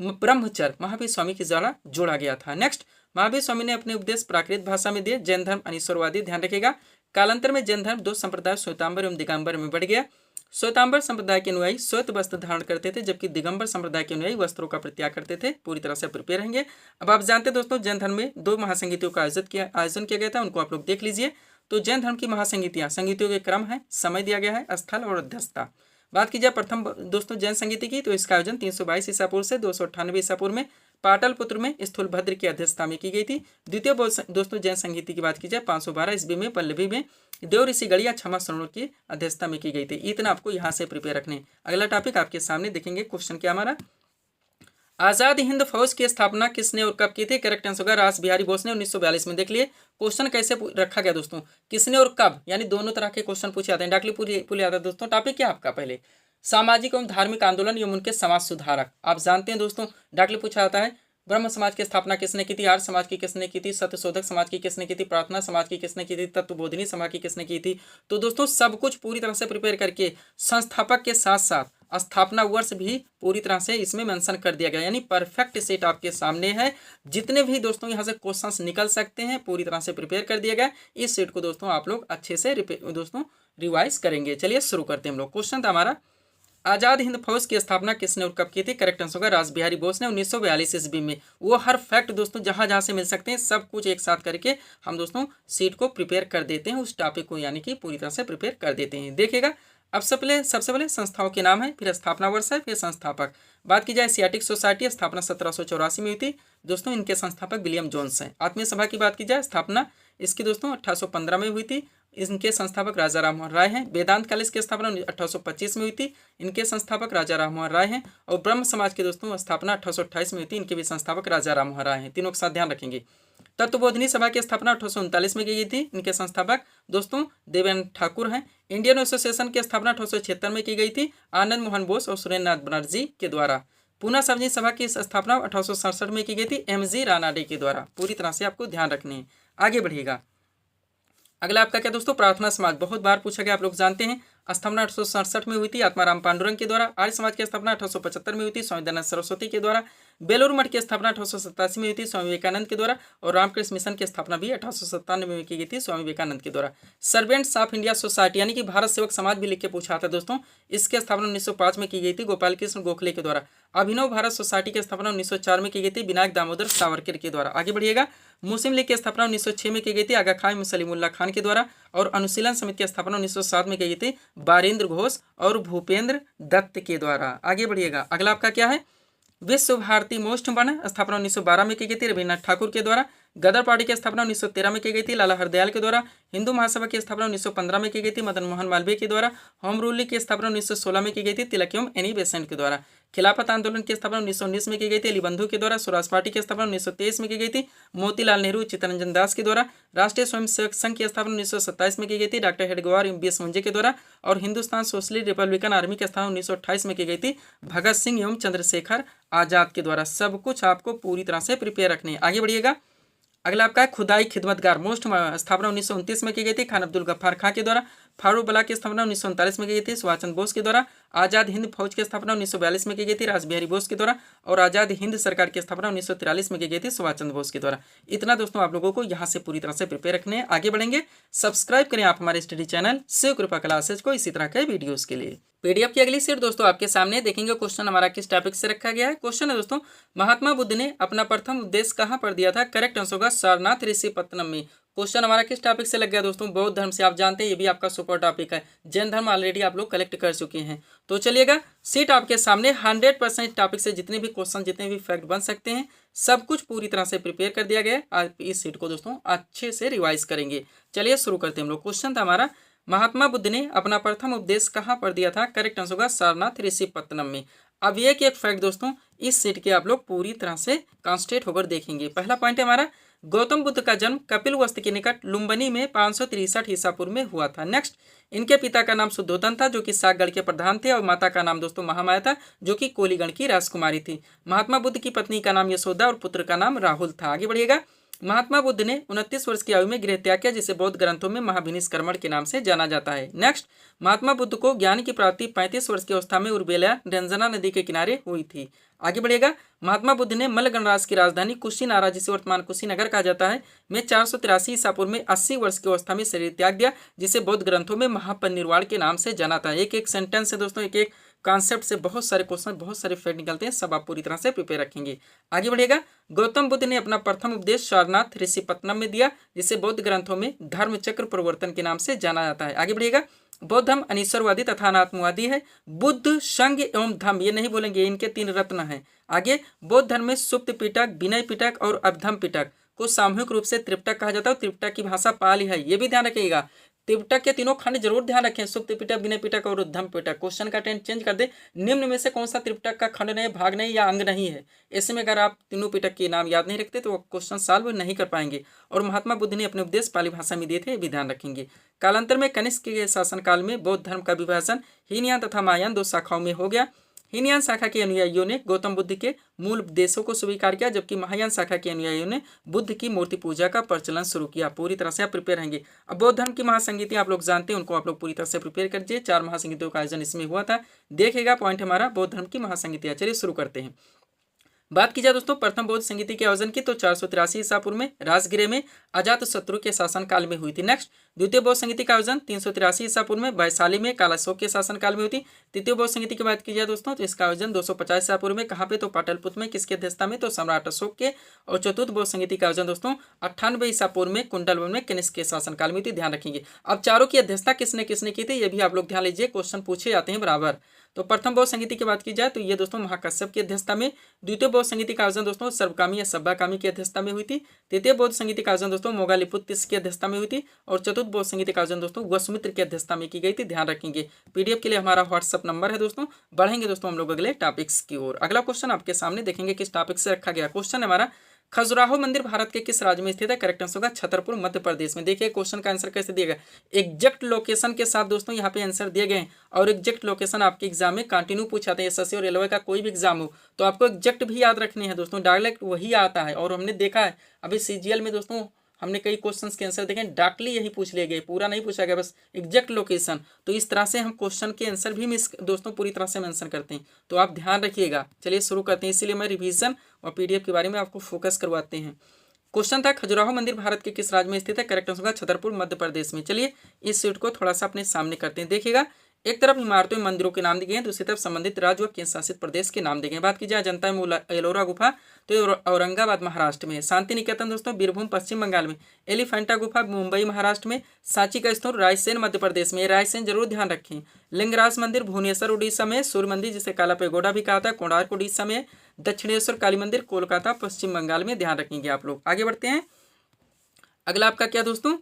ब्रह्मचर्य महावीर स्वामी के द्वारा जोड़ा गया था। नेक्स्ट, महावीर स्वामी ने अपने उपदेश प्राकृत भाषा में दिए। जैन धर्म अनिश्वरवादी, ध्यान रखेगा। कालांतर में जैन धर्म 2 संप्रदाय श्वेतांबर एवं दिगंबर में बढ़ गया। श्वेतांबर संप्रदाय के अनुयायी श्वेत वस्त्र धारण करते थे, जबकि दिगंबर संप्रदाय के अनुयायी वस्त्रों का परित्याग करते थे। पूरी तरह से प्रिपेयर रहेंगे। अब आप जानते हैं दोस्तों, जैन धर्म में 2 महासंगीतियों का आयोजन किया गया था, उनको आप लोग देख लीजिए। तो जैन धर्म की महासंगीतियां, संगीतियों के क्रम है, समय दिया गया है, स्थल और अध्यक्षता। बात की जाए प्रथम दोस्तों जैन संगीति की, तो इसका आयोजन 322 ईसा पूर्व से 298 ईसा पूर्व में पाटलपुत्र में स्थूलभद्र की अध्यक्षता में की गई थी। द्वितीय दोस्तों जैन संगीति की बात की जाए 512 ईस्वी में पल्लवी में देव ऋषि गढ़िया क्षमा शरणों की अध्यक्षता में की गई थी। इतना आपको यहाँ से प्रिपेयर रखने। अगला टॉपिक आपके सामने देखेंगे। क्वेश्चन क्या हमारा, आजाद हिंद फौज की स्थापना किसने और कब की थी? करेक्ट आंसर होगा रास बिहारी बोस ने 1942 में। देख लिए क्वेश्चन कैसे रखा गया दोस्तों, किसने और कब, यानी दोनों तरह के क्वेश्चन पूछे जाते हैं। डाकली पुल आता है दोस्तों। टॉपिक क्या आपका, पहले सामाजिक एवं धार्मिक आंदोलन एवं उनके समाज सुधारक। आप जानते हैं दोस्तों, डाकली पूछा जाता है ब्रह्म समाज की स्थापना किसने की थी, आर्य समाज की किसने की थी, सत्यशोधक समाज की किसने की थी, प्रार्थना समाज की किसने की थी, तत्वबोधिनी समाज की किसने की थी। तो दोस्तों सब कुछ पूरी तरह से प्रिपेयर करके संस्थापक के साथ साथ स्थापना वर्ष भी पूरी तरह से इसमें मेंशन कर दिया गया, यानी परफेक्ट सेट आपके सामने है। जितने भी दोस्तों यहाँ से क्वेश्चंस निकल सकते हैं पूरी तरह से प्रिपेयर कर दिया गया। इस सेट को दोस्तों आप लोग अच्छे से दोस्तों रिवाइज करेंगे। चलिए शुरू करते हैं हम लोग। क्वेश्चन था हमारा, आजाद हिंद फौज की स्थापना किसने और कब की थी? करेक्ट आंसर होगा रास बिहारी बोस ने 1942 ईस्वी में। वो हर फैक्ट दोस्तों जहां जहां से मिल सकते हैं सब कुछ एक साथ करके हम दोस्तों सीट को प्रिपेयर कर देते हैं, उस टॉपिक को यानी कि पूरी तरह से प्रिपेयर कर देते हैं। देखिएगा, अब सबसे पहले संस्थाओं के नाम है, फिर स्थापना वर्ष है, फिर संस्थापक। बात की जाए एशियाटिक सोसाइटी, स्थापना 1784 में हुई थी दोस्तों। इनके संस्थापक विलियम जोन्स हैं। आत्मीय सभा की बात की जाए, स्थापना इसकी दोस्तों 1815 में हुई थी। इनके संस्थापक राजा राम मोहन राय हैं। वेदांत कॉलेज की स्थापना 1825 में हुई थी। इनके संस्थापक राजा राम मोहन राय हैं। और ब्रह्म समाज के दोस्तों स्थापना 1828 में हुई थी। इनके भी संस्थापक राजा राम मोहन राय हैं। तीनों के साथ ध्यान रखेंगे। तत्वबोधिनी सभा की स्थापना 1839 में की गई थी। इनके संस्थापक दोस्तों देवेंद्र ठाकुर हैं। इंडियन एसोसिएशन की स्थापना 1876 में की गई थी आनंद मोहन बोस और सुरेंद्र नाथ बनर्जी के द्वारा। पूना सार्वजनिक सभा की स्थापना 1867 में की गई थी MG रानाडे के द्वारा। पूरी तरह से आपको ध्यान रखने हैं। आगे बढ़िएगा। अगला आपका क्या दोस्तों, प्रार्थना समाज बहुत बार पूछा गया, आप लोग जानते हैं। स्थापना 1867 में हुई थी आत्माराम पांडुरंग के द्वारा। आर्य समाज की स्थापना 1875 में हुई थी स्वामी दयानंद सरस्वती के द्वारा। बेलूर मठ की स्थापना 1887 में हुई थी स्वामी विवेकानंद के द्वारा। और रामकृष्ण मिशन की स्थापना भी 1897 में की गई थी स्वामी विवेकानंद के द्वारा। सर्वेंट्स ऑफ इंडिया सोसाइटी यानी कि भारत सेवक समाज भी लिख के पूछा था दोस्तों। इसकी स्थापना 1905 में की गई थी गोपाल कृष्ण गोखले के द्वारा। अभिनव भारत सोसाइटी की स्थापना 1904 में की गई थी विनायक दामोदर सावरकर के द्वारा। आगे बढ़िएगा। मुस्लिम लीग की स्थापना 1906 में की गई थी आगा खान सलीमुल्लाह खान के द्वारा। और अनुशीलन समिति की स्थापना 1907 में की गई थी बारेंद्र घोष और भूपेंद्र दत्त के द्वारा। आगे बढ़िएगा। अगला आपका क्या है, विश्व भारती मोस्ट वन स्थापना 1912 में की गई थी रविन्द्रनाथ ठाकुर के द्वारा। गदर पार्टी की स्थापना 1913 में की गई थी लाला हरदयाल के द्वारा। हिंदू महासभा की स्थापना 1915 में की गई थी मदन मोहन मालवीय के द्वारा। होम रूल लीग की स्थापना 1916 में की गई थी तिलक एवं एनी बेसेंट के द्वारा। खिलाफत आंदोलन की स्थापना 1919 में की गई थी अली बंधु के द्वारा। स्वराज पार्टी की स्थापना 1923 में की गई थी मोतीलाल नेहरू चित्तरंजन दास के द्वारा। राष्ट्रीय स्वयंसेवक संघ की स्थापना 1927 में की गई थी डॉक्टर हेडगेवार BS मुंजे के द्वारा। और हिंदुस्तान सोशलिस्ट रिपब्लिकन आर्मी की स्थापना 1928 में की गई थी भगत सिंह एवं चंद्रशेखर आजाद के द्वारा। सब कुछ आपको पूरी तरह से प्रिपेयर रखने। आगे बढ़िएगा। अगला आपका है खुदाई खिदमतगार मोस्ट स्थापना 1929 में की गई थी खान अब्दुल गफ्फार खां के द्वारा। फारूक बला की स्थापना 1939 में की गई थी सुभाष चंद्र बोस के द्वारा। आज़ाद हिंद फौज की स्थापना 1942 में की गई थी रास बिहारी बोस के द्वारा, और आज़ाद हिंद सरकार की स्थापना 1943 में की गई थी सुभाष चंद्र बोस के द्वारा। इतना दोस्तों आप लोगों को यहाँ से पूरी तरह से प्रिपेयर रखने हैं। आगे बढ़ेंगे, सब्सक्राइब करें आप हमारे स्टडी चैनल शिव कृपा क्लासेज को इसी तरह के वीडियोस के लिए। पीडीएफ की अगली सीट दोस्तों आपके सामने देखेंगे। क्वेश्चन हमारा किस टॉपिक से रखा गया है। क्वेश्चन है दोस्तों, महात्मा बुद्ध ने अपना प्रथम उपदेश कहाँ पर दिया था। करेक्ट आंसर होगा सारनाथ ऋषिपत्तनम में। क्वेश्चन हमारा किस टॉपिक से लग गया दोस्तों, बौद्ध धर्म से। आप जानते हैं ये भी आपका सुपर टॉपिक है, जैन धर्म ऑलरेडी आप लोग कलेक्ट कर चुके हैं। तो चलिएगा, सीट आपके सामने 100% टॉपिक से जितने भी क्वेश्चन, जितने भी फैक्ट बन सकते हैं, सब कुछ पूरी तरह से प्रिपेयर कर दिया गया है। आप इस सीट को दोस्तों अच्छे से रिवाइज करेंगे। चलिए शुरू करते हैं हम लोग। क्वेश्चन था हमारा, महात्मा बुद्ध ने अपना प्रथम उपदेश कहाँ पर दिया था। करेक्ट आंसर होगा सारनाथ ऋषिपत्तनम में। अब ये एक फैक्ट दोस्तों इस सीट के आप लोग पूरी तरह से कॉन्सेंट्रेट होकर देखेंगे। पहला पॉइंट है हमारा, गौतम बुद्ध का जन्म कपिलवस्तु के निकट लुम्बिनी में 563 ईसा पूर्व में हुआ था। नेक्स्ट, इनके पिता का नाम शुद्धोधन था जो कि सागगढ़ के प्रधान थे, और माता का नाम दोस्तों महामाया था जो कि कोलीगढ़ की राजकुमारी थी। महात्मा बुद्ध की पत्नी का नाम यशोदा और पुत्र का नाम राहुल था। आगे बढ़िएगा, महात्मा बुद्ध ने 29 वर्ष की आयु में गृह त्याग किया, जिसे बौद्ध ग्रंथों में महाभिनिष्क्रमण के नाम से जाना जाता है। नेक्स्ट, महात्मा बुद्ध को ज्ञान की प्राप्ति 35 वर्ष की अवस्था में उर्बेला रंजना नदी के किनारे हुई थी। आगे बढ़ेगा, महात्मा बुद्ध ने मल्ल गणराज्य की राजधानी कुशीनारा, जिसे वर्तमान कुशीनगर कहा जाता है, में 483 ईसा पूर्व में 80 वर्ष की अवस्था में शरीर त्याग दिया, जिसे बौद्ध ग्रंथों में महापरिनिर्वाण के नाम से जाना था। एक एक सेंटेंस से दोस्तों, एक एक कॉन्सेप्ट से बहुत सारे क्वेश्चन, बहुत सारे फैक्ट निकलते हैं, सब आप पूरी तरह से प्रिपेयर रखेंगे। आगे बढ़ेगा, गौतम बुद्ध ने अपना प्रथम उपदेश सारनाथ ऋषिपत्तनम में दिया, जिसे बौद्ध ग्रंथों में धर्म चक्र प्रवर्तन के नाम से जाना जाता है। आगे बढ़ेगा, बौद्ध धर्म अनीश्वरवादी तथा अनात्मवादी है। बुद्ध, संघ एवं धम्म, ये नहीं बोलेंगे, इनके 3 रत्न हैं। आगे, बौद्ध धर्म में सुप्त पिटक, विनय पिटक और अभ्धम पिटक को सामूहिक रूप से त्रिपिटक कहा जाता है। त्रिपिटक की भाषा पाली है, ये भी ध्यान रखिएगा। त्रिपिटक के तीनों खंड जरूर ध्यान रखें, सुप्त पिटक, विनय पिटक और उद्धम पिटक। क्वेश्चन का टेंस चेंज कर दे, निम्न में से कौन सा त्रिपिटक का खंड नहीं, भाग नहीं या अंग नहीं है। ऐसे में अगर आप तीनों पिटक के नाम याद नहीं रखते तो क्वेश्चन सॉल्व नहीं कर पाएंगे। और महात्मा बुद्ध ने अपने उपदेश पाली भाषा में दिए थे, ये भी ध्यान रखेंगे। कालांतर में कनिष्क के शासनकाल में बौद्ध धर्म का विभाजन हीनयान तथा महायान 2 शाखाओं में हो गया। हीनयान शाखा के अनुयायियों ने गौतम बुद्ध के मूल उपदेशों को स्वीकार किया, जबकि महायान शाखा के अनुयायियों ने बुद्ध की मूर्ति पूजा का प्रचलन शुरू किया। पूरी तरह से आप प्रिपेयर रहेंगे। अब बौद्ध धर्म की महासंगीति आप लोग जानते हैं, उनको आप लोग पूरी तरह से प्रिपेयर कीजिए। 4 महासंगीतियों का आयोजन इसमें हुआ था। देखिएगा पॉइंट हमारा बौद्ध धर्म की महासंगीतियाँ। चलिए शुरू करते हैं। बात की जाए दोस्तों प्रथम बौद्ध संगीति के आयोजन की, तो 483 ईसा पूर्व में राजगृह में अजातशत्रु के शासन काल में हुई थी। नेक्स्ट, द्वितीय बौद्ध संगीति का आयोजन 383 ईसा पूर्व में वैशाली में कालाशोक के शासन काल में हुई थी। तृतीय बौद्ध संगीति की बात की जाए दोस्तों, तो इसका आयोजन 250 ईसा पूर्व में कहाँ पे, तो पाटलिपुत्र में। किसके अध्यक्षता में, तो सम्राट अशोक के। और चतुर्थ बौद्ध संगीति का आयोजन दोस्तों 98 ईसा पूर्व में कुंडलवन में कनिष्क के शासन काल में हुई थी। ध्यान रखेंगे। अब चारों की अध्यक्षता किसने किसने की थी, ये भी आप लोग ध्यान लीजिए, क्वेश्चन पूछे जाते हैं बराबर। तो प्रथम बौद्ध संगीति की बात की जाए तो ये दोस्तों महाकश्यप की अध्यक्षता में। द्वितीय बौद्ध संगीति का आयोजन दोस्तों सर्वकामी या सब्बाकामी की अध्यक्षता में हुई थी। तृतीय बौद्ध संगीति का आयोजन दोस्तों मोगालिपुत्र की अध्यक्षता में हुई थी। और चतुर्थ बौद्ध संगीति का आयोजन दोस्तों वसुमित्र की अध्यक्षता में की गई थी। ध्यान रखेंगे। पीडीएफ के लिए हमारा व्हाट्सअप नंबर है दोस्तों। बढ़ेंगे दोस्तों हम लोग अगले टॉपिक्स की ओर। अगला क्वेश्चन आपके सामने देखेंगे किस टॉपिक से रखा गया। क्वेश्चन है हमारा, खजुराहो मंदिर भारत के किस राज्य में स्थित है। करेक्ट आंसर होगा छतरपुर मध्य प्रदेश में। देखिए क्वेश्चन का आंसर कैसे दिया गया, एग्जैक्ट लोकेशन के साथ दोस्तों यहाँ पे आंसर दिए गए हैं। और एग्जैक्ट लोकेशन आपके एग्जाम में कंटिन्यू पूछाते हैं। एसएससी और रेलवे का कोई भी एग्जाम हो तो आपको एग्जैक्ट भी याद रखने हैं दोस्तों। डायरेक्ट वही आता है, और हमने देखा है अभी सीजीएल में दोस्तों हमने कई क्वेश्चंस के आंसर देखे, डायरेक्टली यही पूछ लिए गए, पूरा नहीं पूछा गया, बस एग्जैक्ट लोकेशन। तो इस तरह से हम क्वेश्चन के आंसर भी मिस दोस्तों पूरी तरह से मेंशन करते हैं, तो आप ध्यान रखिएगा। चलिए शुरू करते हैं। इसीलिए मैं रिवीजन और पीडीएफ के बारे में आपको फोकस करवाते हैं। क्वेश्चन था खजुराहो मंदिर भारत के किस राज्य में स्थित है। करेक्ट आंसर होगा छतरपुर मध्य प्रदेश में। चलिए इस सीट को थोड़ा सा अपने सामने करते हैं। देखिएगा, एक तरफ इमारतों में मंदिरों के नाम दिए गए हैं, दूसरी तरफ संबंधित राज्य व केंद्र शासित प्रदेश के नाम दिए गए हैं। बात की जाए जनता मूल एलोरा गुफा तो औरंगाबाद महाराष्ट्र में। शांति निकेतन दोस्तों बीरभूम पश्चिम बंगाल में। एलिफेंटा गुफा मुंबई महाराष्ट्र में। सांची का स्थल रायसेन मध्य प्रदेश में। रायसेन जरूर ध्यान रखें। लिंगराज मंदिर भुवनेश्वर उड़ीसा में। सूर्य मंदिर जिसे काला पेगोडा भी कहा था कोणार्क उड़ीसा में। दक्षिणेश्वर काली मंदिर कोलकाता पश्चिम बंगाल में। ध्यान रखेंगे आप लोग। आगे बढ़ते हैं। अगला आपका क्या दोस्तों,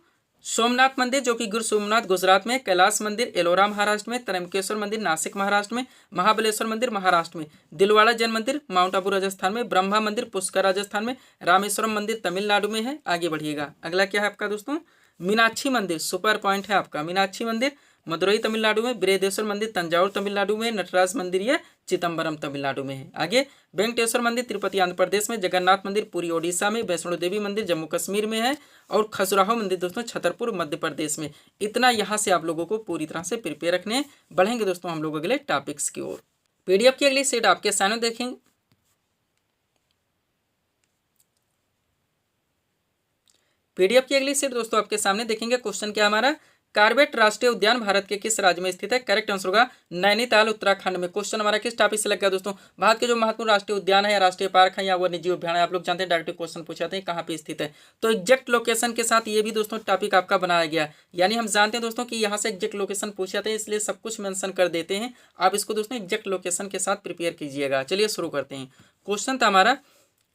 सोमनाथ मंदिर जो कि गिर सोमनाथ गुजरात में। कैलाश मंदिर एलोरा महाराष्ट्र में। त्र्यंबकेश्वर मंदिर नासिक महाराष्ट्र में। महाबलेश्वर मंदिर महाराष्ट्र में। दिलवाड़ा जैन मंदिर माउंट आबू राजस्थान में। ब्रह्मा मंदिर पुष्कर राजस्थान में। रामेश्वरम मंदिर तमिलनाडु में है। आगे बढ़िएगा। अगला क्या है आपका दोस्तों, मीनाक्षी मंदिर। सुपर पॉइंट है आपका। मीनाक्षी मंदिर मदुरई तमिलनाडु में, बृहदेश्वर मंदिर तंजावुर तमिलनाडु में, नटराज मंदिर ये चिदम्बरम तमिलनाडु में है। आगे वेंकटेश्वर मंदिर तिरुपति आंध्र प्रदेश में, जगन्नाथ मंदिर पुरी ओडिशा में, वैष्णो देवी मंदिर जम्मू कश्मीर में है और खजुराहो मंदिर दोस्तों छतरपुर मध्य प्रदेश में। इतना यहाँ से आप लोगों को पूरी तरह से प्रिपेयर रखने हैं। बढ़ेंगे दोस्तों हम लोग अगले टॉपिक्स की ओर। पीडीएफ की अगली सीट आपके सामने देखेंगे। पीडीएफ की अगली सीट दोस्तों आपके सामने देखेंगे। क्वेश्चन क्या हमारा, कार्बेट राष्ट्रीय उद्यान भारत के किस राज्य में स्थित है? करेक्ट आंसर होगा नैनीताल उत्तराखंड में। क्वेश्चन हमारा किस टॉपिक से लग गया दोस्तों? भारत के जो महत्वपूर्ण राष्ट्रीय उद्यान है या राष्ट्रीय पार्क है या वन्यजीव अभ्यारण्य है, आप लोग जानते हैं डायरेक्ट क्वेश्चन पूछे जाते हैं कहाँ पे स्थित है, तो एग्जैक्ट लोकेशन के साथ ये भी दोस्तों टॉपिक आपका बनाया गया। यानी हम जानते हैं दोस्तों कि यहाँ से एग्जैक्ट लोकेशन पूछे जाते हैं, इसलिए सब कुछ मेंशन कर देते हैं। आप इसको दोस्तों एग्जैक्ट लोकेशन के साथ प्रिपेयर कीजिएगा। चलिए शुरू करते हैं। क्वेश्चन था हमारा,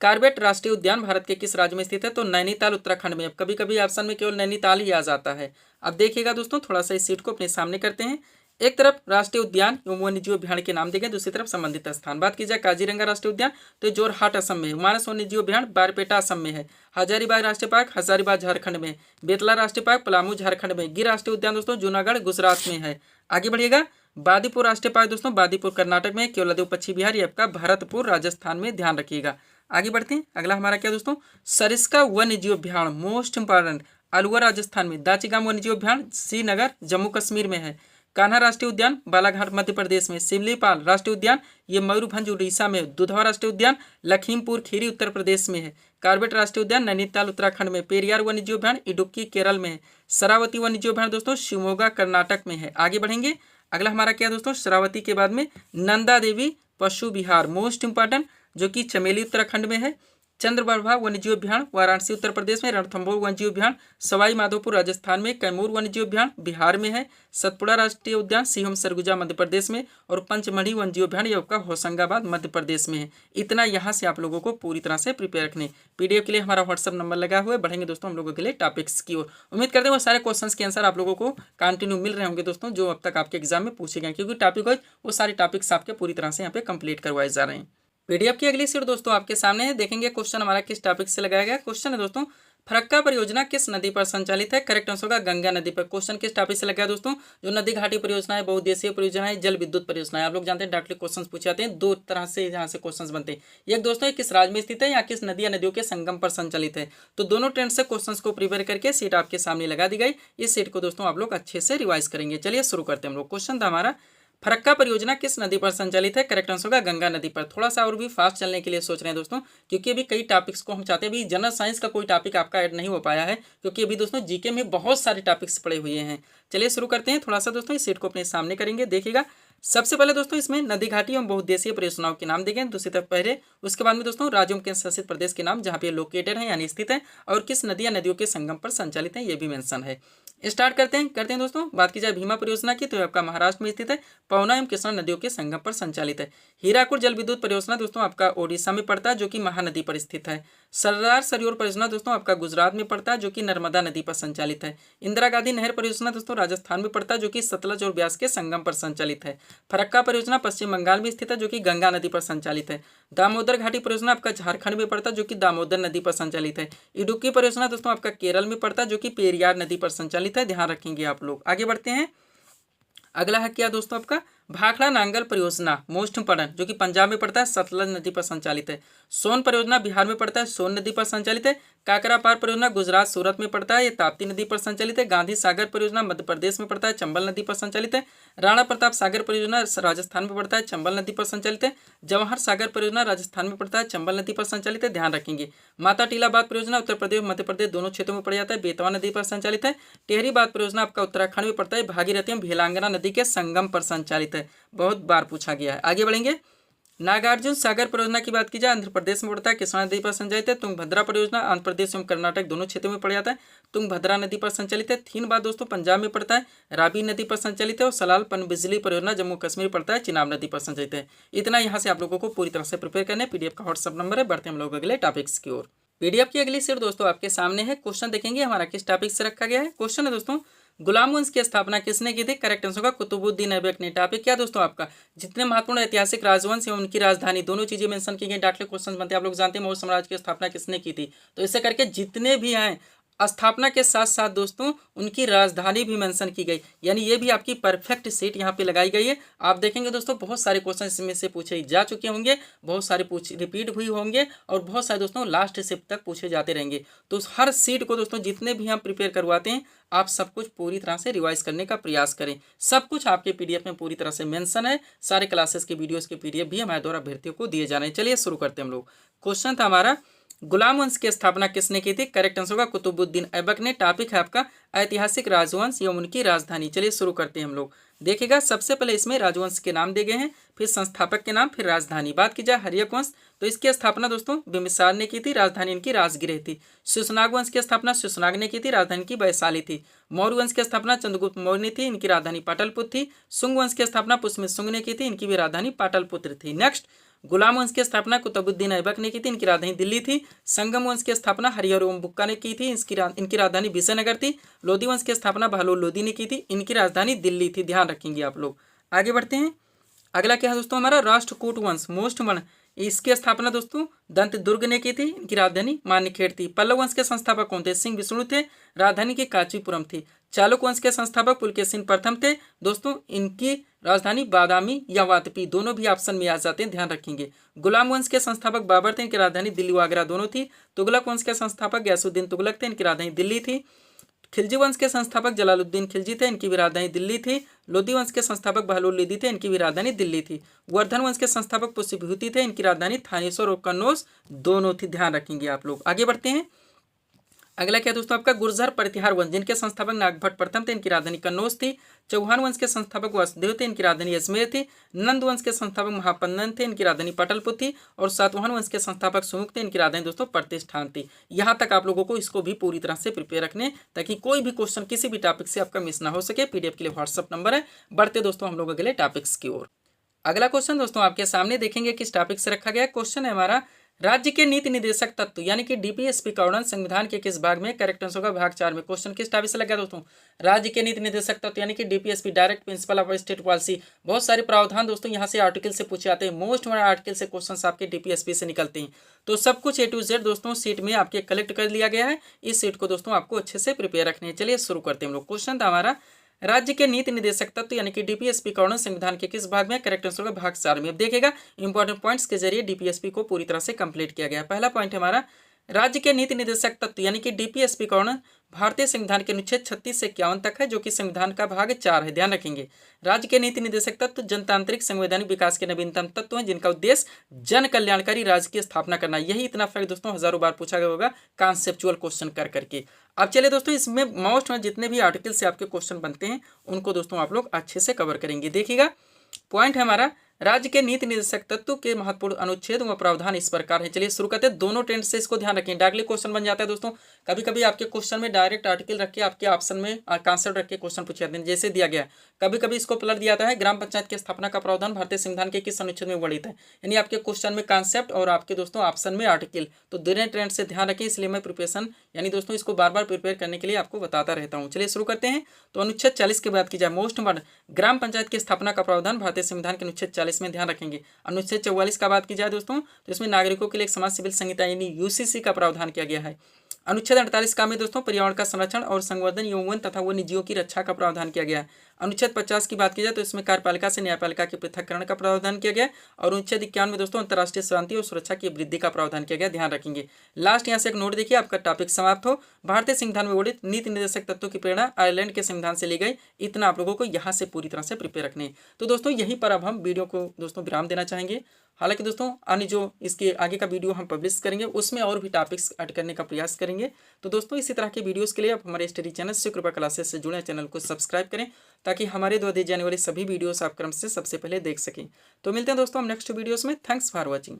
कार्बेट राष्ट्रीय उद्यान भारत के किस राज्य में स्थित है? तो नैनीताल उत्तराखंड में। अब कभी कभी ऑप्शन में केवल नैनीताल ही आ जाता है। अब देखिएगा दोस्तों, थोड़ा सा इस सीट को अपने सामने करते हैं। एक तरफ राष्ट्रीय उद्यान एवं वन्यजीव अभ्यारण्य के नाम दिए गए, दूसरी तरफ संबंधित स्थान। बात की जाए काजीरंगा राष्ट्रीय उद्यान तो जोरहाट असम में है। मानस वन्यजीव अभ्यारण्य बारपेटा असम में है। हजारीबाग राष्ट्रीय पार्क हजारीबाग झारखंड में। बेतला राष्ट्रीय पार्क पलामू झारखंड में। गिर राष्ट्रीय उद्यान दोस्तों जूनागढ़ गुजरात में है। आगे बढ़िएगा, बादीपुर राष्ट्रीय पार्क दोस्तों बादीपुर कर्नाटक में। केवलादेव पश्चिम बिहार, ये आपका भरतपुर राजस्थान में, ध्यान रखिएगा। आगे बढ़ते हैं। अगला हमारा क्या दोस्तों, सरिस्का वन्यजीव अभ्यारण्य मोस्ट इंपॉर्टेंट अलवर राजस्थान में। दाचीगाम वन्यजीव अभ्यारण्य श्रीनगर जम्मू कश्मीर में है। कान्हा राष्ट्रीय उद्यान बालाघाट मध्य प्रदेश में। सिमलीपाल राष्ट्रीय उद्यान ये मयूरभंज उड़ीसा में। दुधवा राष्ट्रीय उद्यान लखीमपुर खीरी उत्तर प्रदेश में है। कार्बेट राष्ट्रीय उद्यान नैनीताल उत्तराखंड में। पेरियार वन्यजीव अभ्यारण्य इडुक्की केरल में है। शरावती वन्यजीव अभ्यारण्य दोस्तों शिवमोगा कर्नाटक में है। आगे बढ़ेंगे। अगला हमारा क्या दोस्तों, शरावती के बाद में नंदा देवी पशु विहार मोस्ट इंपॉर्टेंट जो कि चमेली उत्तराखंड में है। चंद्रप्रभा वन्यजीव अभ्यारण्य वाराणसी उत्तर प्रदेश में। रणथंभौर वन्यजीव अभ्यारण्य सवाई माधोपुर राजस्थान में। कैमूर वन्यजीव अभ्यारण्य बिहार में है। सतपुड़ा राष्ट्रीय उद्यान सीहोम सरगुजा मध्य प्रदेश में। और पंचमढ़ी वन्यजीव अभ्यारण्य आपका होशंगाबाद मध्य प्रदेश में है। इतना यहाँ से आप लोगों को पूरी तरह से प्रिपेयर रखने। पीडीएफ के लिए हमारा व्हाट्सअप नंबर लगा हुआ है। बढ़ेंगे दोस्तों हम लोगों के लिए टॉपिक्स की ओर। उम्मीद करते हैं वो सारे क्वेश्चंस के आंसर आप लोगों को कंटिन्यू मिल रहे होंगे दोस्तों, जो अब तक आपके एग्जाम में पूछे गए, क्योंकि टॉपिक वाइज वो सारे टॉपिक्स आपके पूरी तरह से यहाँ पे कंप्लीट करवाए जा रहे हैं। पीडीएफ की अगली सीट दोस्तों आपके सामने है। देखेंगे क्वेश्चन हमारा किस टॉपिक से लगाया गया। क्वेश्चन है दोस्तों, फरक्का परियोजना किस नदी पर संचालित है? करेक्ट आंसर होगा गंगा नदी पर। क्वेश्चन किस टॉपिक से लगा है दोस्तों? जो नदी घाटी परियोजना है, बहुउद्देशीय परियोजना है, जल विद्युत परियोजना है। आप लोग जानते हैं डायरेक्टली क्वेश्चन पूछे जाते हैं, दो तरह से यहाँ से क्वेश्चन बनते हैं। एक दोस्तों किस राज्य में स्थित है या किस नदी या नदियों के संगम पर संचालित है। तो दोनों ट्रेंड से क्वेश्चन को प्रिपेयर करके सीट आपके सामने लगा दी गई। इस सीट को दोस्तों आप लोग अच्छे से रिवाइज करेंगे। चलिए शुरू करते हैं हम लोग। क्वेश्चन था हमारा, फरक्का परियोजना किस नदी पर संचालित है? करेक्ट आंसर होगा गंगा नदी पर। थोड़ा सा और भी फास्ट चलने के लिए सोच रहे हैं दोस्तों, क्योंकि अभी कई टॉपिक्स को हम चाहते हैं। अभी जनरल साइंस का कोई टॉपिक आपका ऐड नहीं हो पाया है, क्योंकि अभी दोस्तों जीके में बहुत सारे टॉपिक्स पड़े हुए हैं। चलिए शुरू करते हैं। थोड़ा सा दोस्तों इस सीट को अपने सामने करेंगे। देखिएगा, सबसे पहले दोस्तों इसमें नदी घाटी एवं बहुउद्देशीय परियोजनाओं के नाम देंगे। दूसरी तरफ पहले, उसके बाद में दोस्तों राज्यों के शासित प्रदेश के नाम जहाँ पे लोकेटेड है यानी स्थित है, और किस नदी या नदियों के संगम पर संचालित है ये भी मेंशन है। स्टार्ट करते हैं दोस्तों। बात की जाए भीमा परियोजना की तो आपका महाराष्ट्र में स्थित है। पवना एवं कृष्णा नदियों के संगम पर संचालित है। हीराकुड जल विद्युत परियोजना दोस्तों आपका ओडिशा में पड़ता है, जो कि महानदी पर स्थित है। सरदार सरोवर परियोजना दोस्तों आपका गुजरात में पड़ता है, जो कि नर्मदा नदी पर संचालित है। इंदिरा गांधी नहर परियोजना दोस्तों राजस्थान में पड़ता है, जो कि सतलज और ब्यास के संगम पर संचालित है। फरक्का परियोजना पश्चिम बंगाल में स्थित है, जो कि गंगा नदी पर संचालित है। दामोदर घाटी परियोजना आपका झारखंड में पड़ता है, जो कि दामोदर नदी पर संचालित है। इडुक्की परियोजना दोस्तों आपका केरल में पड़ता है, जो कि पेरियार नदी पर संचालित है। ध्यान रखेंगे आप लोग। आगे बढ़ते हैं। अगला है क्या दोस्तों आपका, भाखड़ा नांगल परियोजना मोस्ट इंपॉर्टेंट, जो कि पंजाब में पड़ता है, सतलज नदी पर संचालित है। सोन परियोजना बिहार में पड़ता है, सोन नदी पर संचालित है। काकरापार परियोजना गुजरात सूरत में पड़ता है, ये ताप्ती नदी पर संचालित है। गांधी सागर परियोजना मध्य प्रदेश में पड़ता है, चंबल नदी पर संचालित है। राणा प्रताप सागर परियोजना राजस्थान में पड़ता है, चंबल नदी पर संचालित है। जवाहर सागर परियोजना राजस्थान में पड़ता है, चंबल नदी पर संचालित है। ध्यान रखेंगे। माता टीलाबाद परियोजना उत्तर प्रदेश मध्य प्रदेश दोनों क्षेत्रों में पड़ जाता है, बेतवा नदी पर संचालित है। टेहरीबाद परियोजना आपका उत्तराखंड में पड़ता है, भागीरथी एवं भेलांगना नदी के संगम पर संचालित है। बहुत बार पूछा गया है। आगे बढ़ेंगे। नागार्जुन सागर परियोजना की बात की जाए आंध्र प्रदेश में पड़ता है, कृष्णा नदी पर संचालित है। तुंगभद्रा परियोजना आंध्र प्रदेश एवं कर्नाटक दोनों क्षेत्रों में पड़ जाता है, तुंगभद्रा नदी पर संचालित है। थीनबाद दोस्तों पंजाब में पड़ता है, रावी नदी पर संचालित है। और सलाल पनबिजली परियोजना जम्मू कश्मीर पड़ता है, चिनाब नदी पर संचालित है। इतना यहाँ से आप लोगों को पूरी तरह से प्रिपेयर करना है। पीडीएफ का व्हाट्सअप नंबर है। बढ़ते हम लोग अगले टॉपिक्स की ओर। पीडीएफ की अगली सीट दोस्तों आपके सामने है। क्वेश्चन देखेंगे हमारा किस टॉपिक से रखा गया है। क्वेश्चन है दोस्तों, गुलाम वंश की स्थापना किसने की थी? करेक्ट आंसर होगा कुतुबुद्दीन ऐबक ने। टॉपिक क्या दोस्तों आपका, जितने महत्वपूर्ण ऐतिहासिक राजवंश एवं उनकी राजधानी दोनों चीजें मेंशन की गई। डायरेक्टली क्वेश्चन बनते हैं। आप लोग जानते हैं मौर्य साम्राज्य की स्थापना किसने की थी, तो इसे करके जितने भी हैं स्थापना के साथ साथ दोस्तों उनकी राजधानी भी मेंशन की गई, यानी ये भी आपकी परफेक्ट सीट यहाँ पे लगाई गई है। आप देखेंगे दोस्तों बहुत सारे क्वेश्चन इसमें से पूछे जा चुके होंगे, बहुत सारे रिपीट हुई होंगे और बहुत सारे दोस्तों लास्ट शिफ्ट तक पूछे जाते रहेंगे। तो हर सीट को दोस्तों जितने भी हम प्रिपेयर करवाते हैं आप सब कुछ पूरी तरह से रिवाइज करने का प्रयास करें। सब कुछ आपके पीडीएफ में पूरी तरह से मेंशन है। सारे क्लासेस के वीडियोस के पीडीएफ भी हमारे द्वारा अभ्यर्थियों को दिए जा रहे हैं। चलिए शुरू करते हैं हम लोग। क्वेश्चन था हमारा, गुलाम वंश की स्थापना किसने की थी? करेक्ट आंसर होगा कुतुबुद्दीन ऐबक ने। टॉपिक है आपका ऐतिहासिक राजवंश एवं उनकी राजधानी। चलिए शुरू करते हैं हम लोग। देखिएगा सबसे पहले इसमें राजवंश के नाम दिए गए हैं, फिर संस्थापक के नाम, फिर राजधानी। बात की जाए हर्यक वंश तो इसकी स्थापना दोस्तों बिम्बिसार ने की थी, राजधानी इनकी राजगृह थी। शुशनाग वंश की स्थापना शुशनाग ने की थी, राजधानी की वैशाली थी। मौर्य वंश की स्थापना चंद्रगुप्त मौर्य ने थी, इनकी राजधानी पाटलिपुत्र थी। शुंग वंश की स्थापना पुष्यमित्र शुंग ने की थी, इनकी भी राजधानी पाटलिपुत्र थी। नेक्स्ट, गुलाम वंश की स्थापना कुतुबुद्दीन ऐबक ने की थी, इनकी राजधानी दिल्ली थी। संगम वंश की स्थापना हरिहर एवं बुक्का ने की थी, इनकी राजधानी विजयनगर थी। लोधी वंश की स्थापना बहलोल लोधी ने की थी, इनकी राजधानी दिल्ली थी। ध्यान रखेंगे आप लोग। आगे बढ़ते हैं। अगला क्या है दोस्तों हमारा, राष्ट्रकूट वंश मोस्ट वन। इसकी स्थापना दोस्तों दंत दुर्ग ने की थी, इनकी राजधानी मान्यखेड़ थी। पल्लव वंश के संस्थापक कौन थे? सिंह विष्णु थे, राजधानी की कांचीपुरम थी। चालुक्य वंश के संस्थापक पुलकेशिन प्रथम थे, दोस्तों इनकी राजधानी बादामी या वातपी, दोनों भी ऑप्शन में आ जाते हैं, ध्यान रखेंगे। गुलाम वंश के संस्थापक बाबर थे, इनकी राजधानी दिल्ली व आगरा दोनों थी। तुगलक वंश के संस्थापक गयासुद्दीन तुगलक थे, इनकी राजधानी दिल्ली थी। खिलजी वंश के संस्थापक जलालुद्दीन खिलजी थे, इनकी भी राजधानी दिल्ली थी। लोधी वंश के संस्थापक बहलोल लोधी थे, इनकी भी राजधानी दिल्ली थी। वर्धन वंश के संस्थापक पुष्यभूति थे, इनकी राजधानी थानेश्वर और कन्नौज दोनों थी। ध्यान रखेंगे आप लोग। आगे बढ़ते हैं। अगला क्या दोस्तों आपका, गुर्जर प्रतिहार वंश, जिनके संस्थापक नागभट्ट प्रथम थे, इनकी राजधानी कन्नौज थी। चौहान वंश के संस्थापक वासुदेव थे, इनकी राजधानी अजमेर थी। नंद वंश के संस्थापक महापन्नन थे, इनकी राजधानी पाटलिपुत्र थी। और सातवाहन वंश के संस्थापक सुमुख थे, इनकी राजधानी दोस्तों प्रतिष्ठान थी। यहाँ तक आप लोगों को इसको भी पूरी तरह से प्रिपेयर रखने, ताकि कोई भी क्वेश्चन किसी भी टॉपिक से आपका मिस ना हो सके। पीडीएफ के लिए व्हाट्सअप नंबर है। बढ़ते दोस्तों हम लोग अगले टॉपिक्स की ओर। अगला क्वेश्चन दोस्तों आपके सामने देखेंगे किस टॉपिक से रखा गया। क्वेश्चन है हमारा, राज्य के नीति निर्देशक तत्व यानी कि डीपीएसपी का वर्णन संविधान के किस भाग में? करेक्ट आंसर होगा भाग 4 में। क्वेश्चन किस टॉपिक से लग गया दोस्तों? राज्य के नीति निर्देशक तत्व यानी कि DPSP, direct principle of state policy. बहुत सारे प्रावधान दोस्तों यहाँ से आर्टिकल से पूछे आते हैं। मोस्ट वन आर्टिकल से क्वेश्चन आपके डीपीएसपी से निकलते हैं। तो सब कुछ A to Z दोस्तों सीट में आपके कलेक्ट कर लिया गया है। इस सीट को दोस्तों आपको अच्छे से प्रिपेयर रखने हैं। चलिए शुरू करते हैं हम लोग। क्वेश्चन था हमारा, राज्य के नीति निर्देशक तत्व यानी कि डीपीएसपी का वर्णन संविधान के किस भाग में? करेक्ट आंसर होगा भाग 4 में। अब देखिएगा इंपॉर्टेंट पॉइंट्स के जरिए डीपीएसपी को पूरी तरह से कंप्लीट किया गया। पहला पॉइंट है हमारा, राज्य के नीति निर्देशक तत्व यानी कि डीपीएसपी का वर्णन भारतीय संविधान के अनुच्छेद 36 से 51 तक है, जो कि संविधान का भाग 4 है। ध्यान रखेंगे। राज्य के नीति निर्देशक तत्व जनतांत्रिक संवैधानिक विकास के नवीनतम तत्व हैं, जिनका उद्देश्य जन कल्याणकारी राज्य की स्थापना करना। यही इतना फैक्ट दोस्तों हजारों बार पूछा गया होगा कॉन्सेप्चुअल क्वेश्चन कर करके। अब चलिए दोस्तों इसमें मोस्ट में जितने भी आर्टिकल से आपके क्वेश्चन बनते हैं उनको दोस्तों आप लोग अच्छे से कवर करेंगे। देखिएगा पॉइंट है हमारा, राज्य के नीति निर्देशक तत्व के महत्वपूर्ण अनुच्छेद व प्रावधान इस प्रकार है। चलिए शुरू करते हैं। दोनों टेंट से इसको ध्यान रखें, डायरेक्टली क्वेश्चन बन जाता है दोस्तों। कभी कभी आपके क्वेश्चन में डायरेक्ट आर्टिकल रख के आपके ऑप्शन में कॉन्सेप्ट रख के क्वेश्चन पूछे जाते हैं, जैसे दिया गया। कभी कभी इसको पलट दिया जाता है, ग्राम पंचायत की स्थापना का प्रावधान भारतीय संविधान के किस अनुच्छेद में वर्णित है। यानी आपके क्वेश्चन में कॉन्सेप्ट और आपके दोस्तों ऑप्शन में आर्टिकल, तो दोनों ट्रेंड से ध्यान रखें। इसलिए मैं प्रिपरेशन यानी दोस्तों इसको बार बार प्रिपेयर करने के लिए आपको बताता रहता हूँ। चलिए शुरू करते हैं। तो अनुच्छेद 40 की बात की जाए, मोस्ट वन ग्राम पंचायत की स्थापना का प्रावधान भारतीय संविधान के अनुच्छेद 40 में। ध्यान रखेंगे। अनुच्छेद 44 का बात की जाए दोस्तों तो इसमें नागरिकों के लिए एक समाज सिविल संहिता यानी यूसीसी का प्रावधान किया गया है। अनुच्छेद 48 का में दोस्तों पर्यावरण का संरक्षण और संवर्धन एवं वन तथा वन्य जीवों की रक्षा का प्रावधान किया गया है। अनुच्छेद 50 की बात की जाए तो इसमें कार्यपालिका से न्यायपालिका के पृथककरण का प्रावधान किया गया। और अनुच्छेद 51 में दोस्तों अंतर्राष्ट्रीय शांति और सुरक्षा की वृद्धि का प्रावधान किया गया। ध्यान रखेंगे। लास्ट यहाँ से एक नोट देखिए, आपका टॉपिक समाप्त हो। भारतीय संविधान में वर्णित नीति निर्देशक तत्वों की प्रेरणा आयरलैंड के संविधान से ली गई। इतना आप लोगों को यहाँ से पूरी तरह से प्रिपेयर रखने। तो दोस्तों यहीं पर अब हम वीडियो को दोस्तों विराम देना चाहेंगे। हालांकि दोस्तों अन्य जो इसके आगे का वीडियो हम पब्लिश करेंगे उसमें और भी टॉपिक्स ऐड करने का प्रयास करेंगे। तो दोस्तों इसी तरह के वीडियोस के लिए आप हमारे स्टडी चैनल से कृपा क्लासेस से जुड़े, चैनल को सब्सक्राइब करें ताकि हमारे द्वारा दी जाने वाली सभी वीडियोस आप क्रम से सबसे पहले देख सकें। तो मिलते हैं दोस्तों हम नेक्स्ट वीडियोस में। Thanks for watching.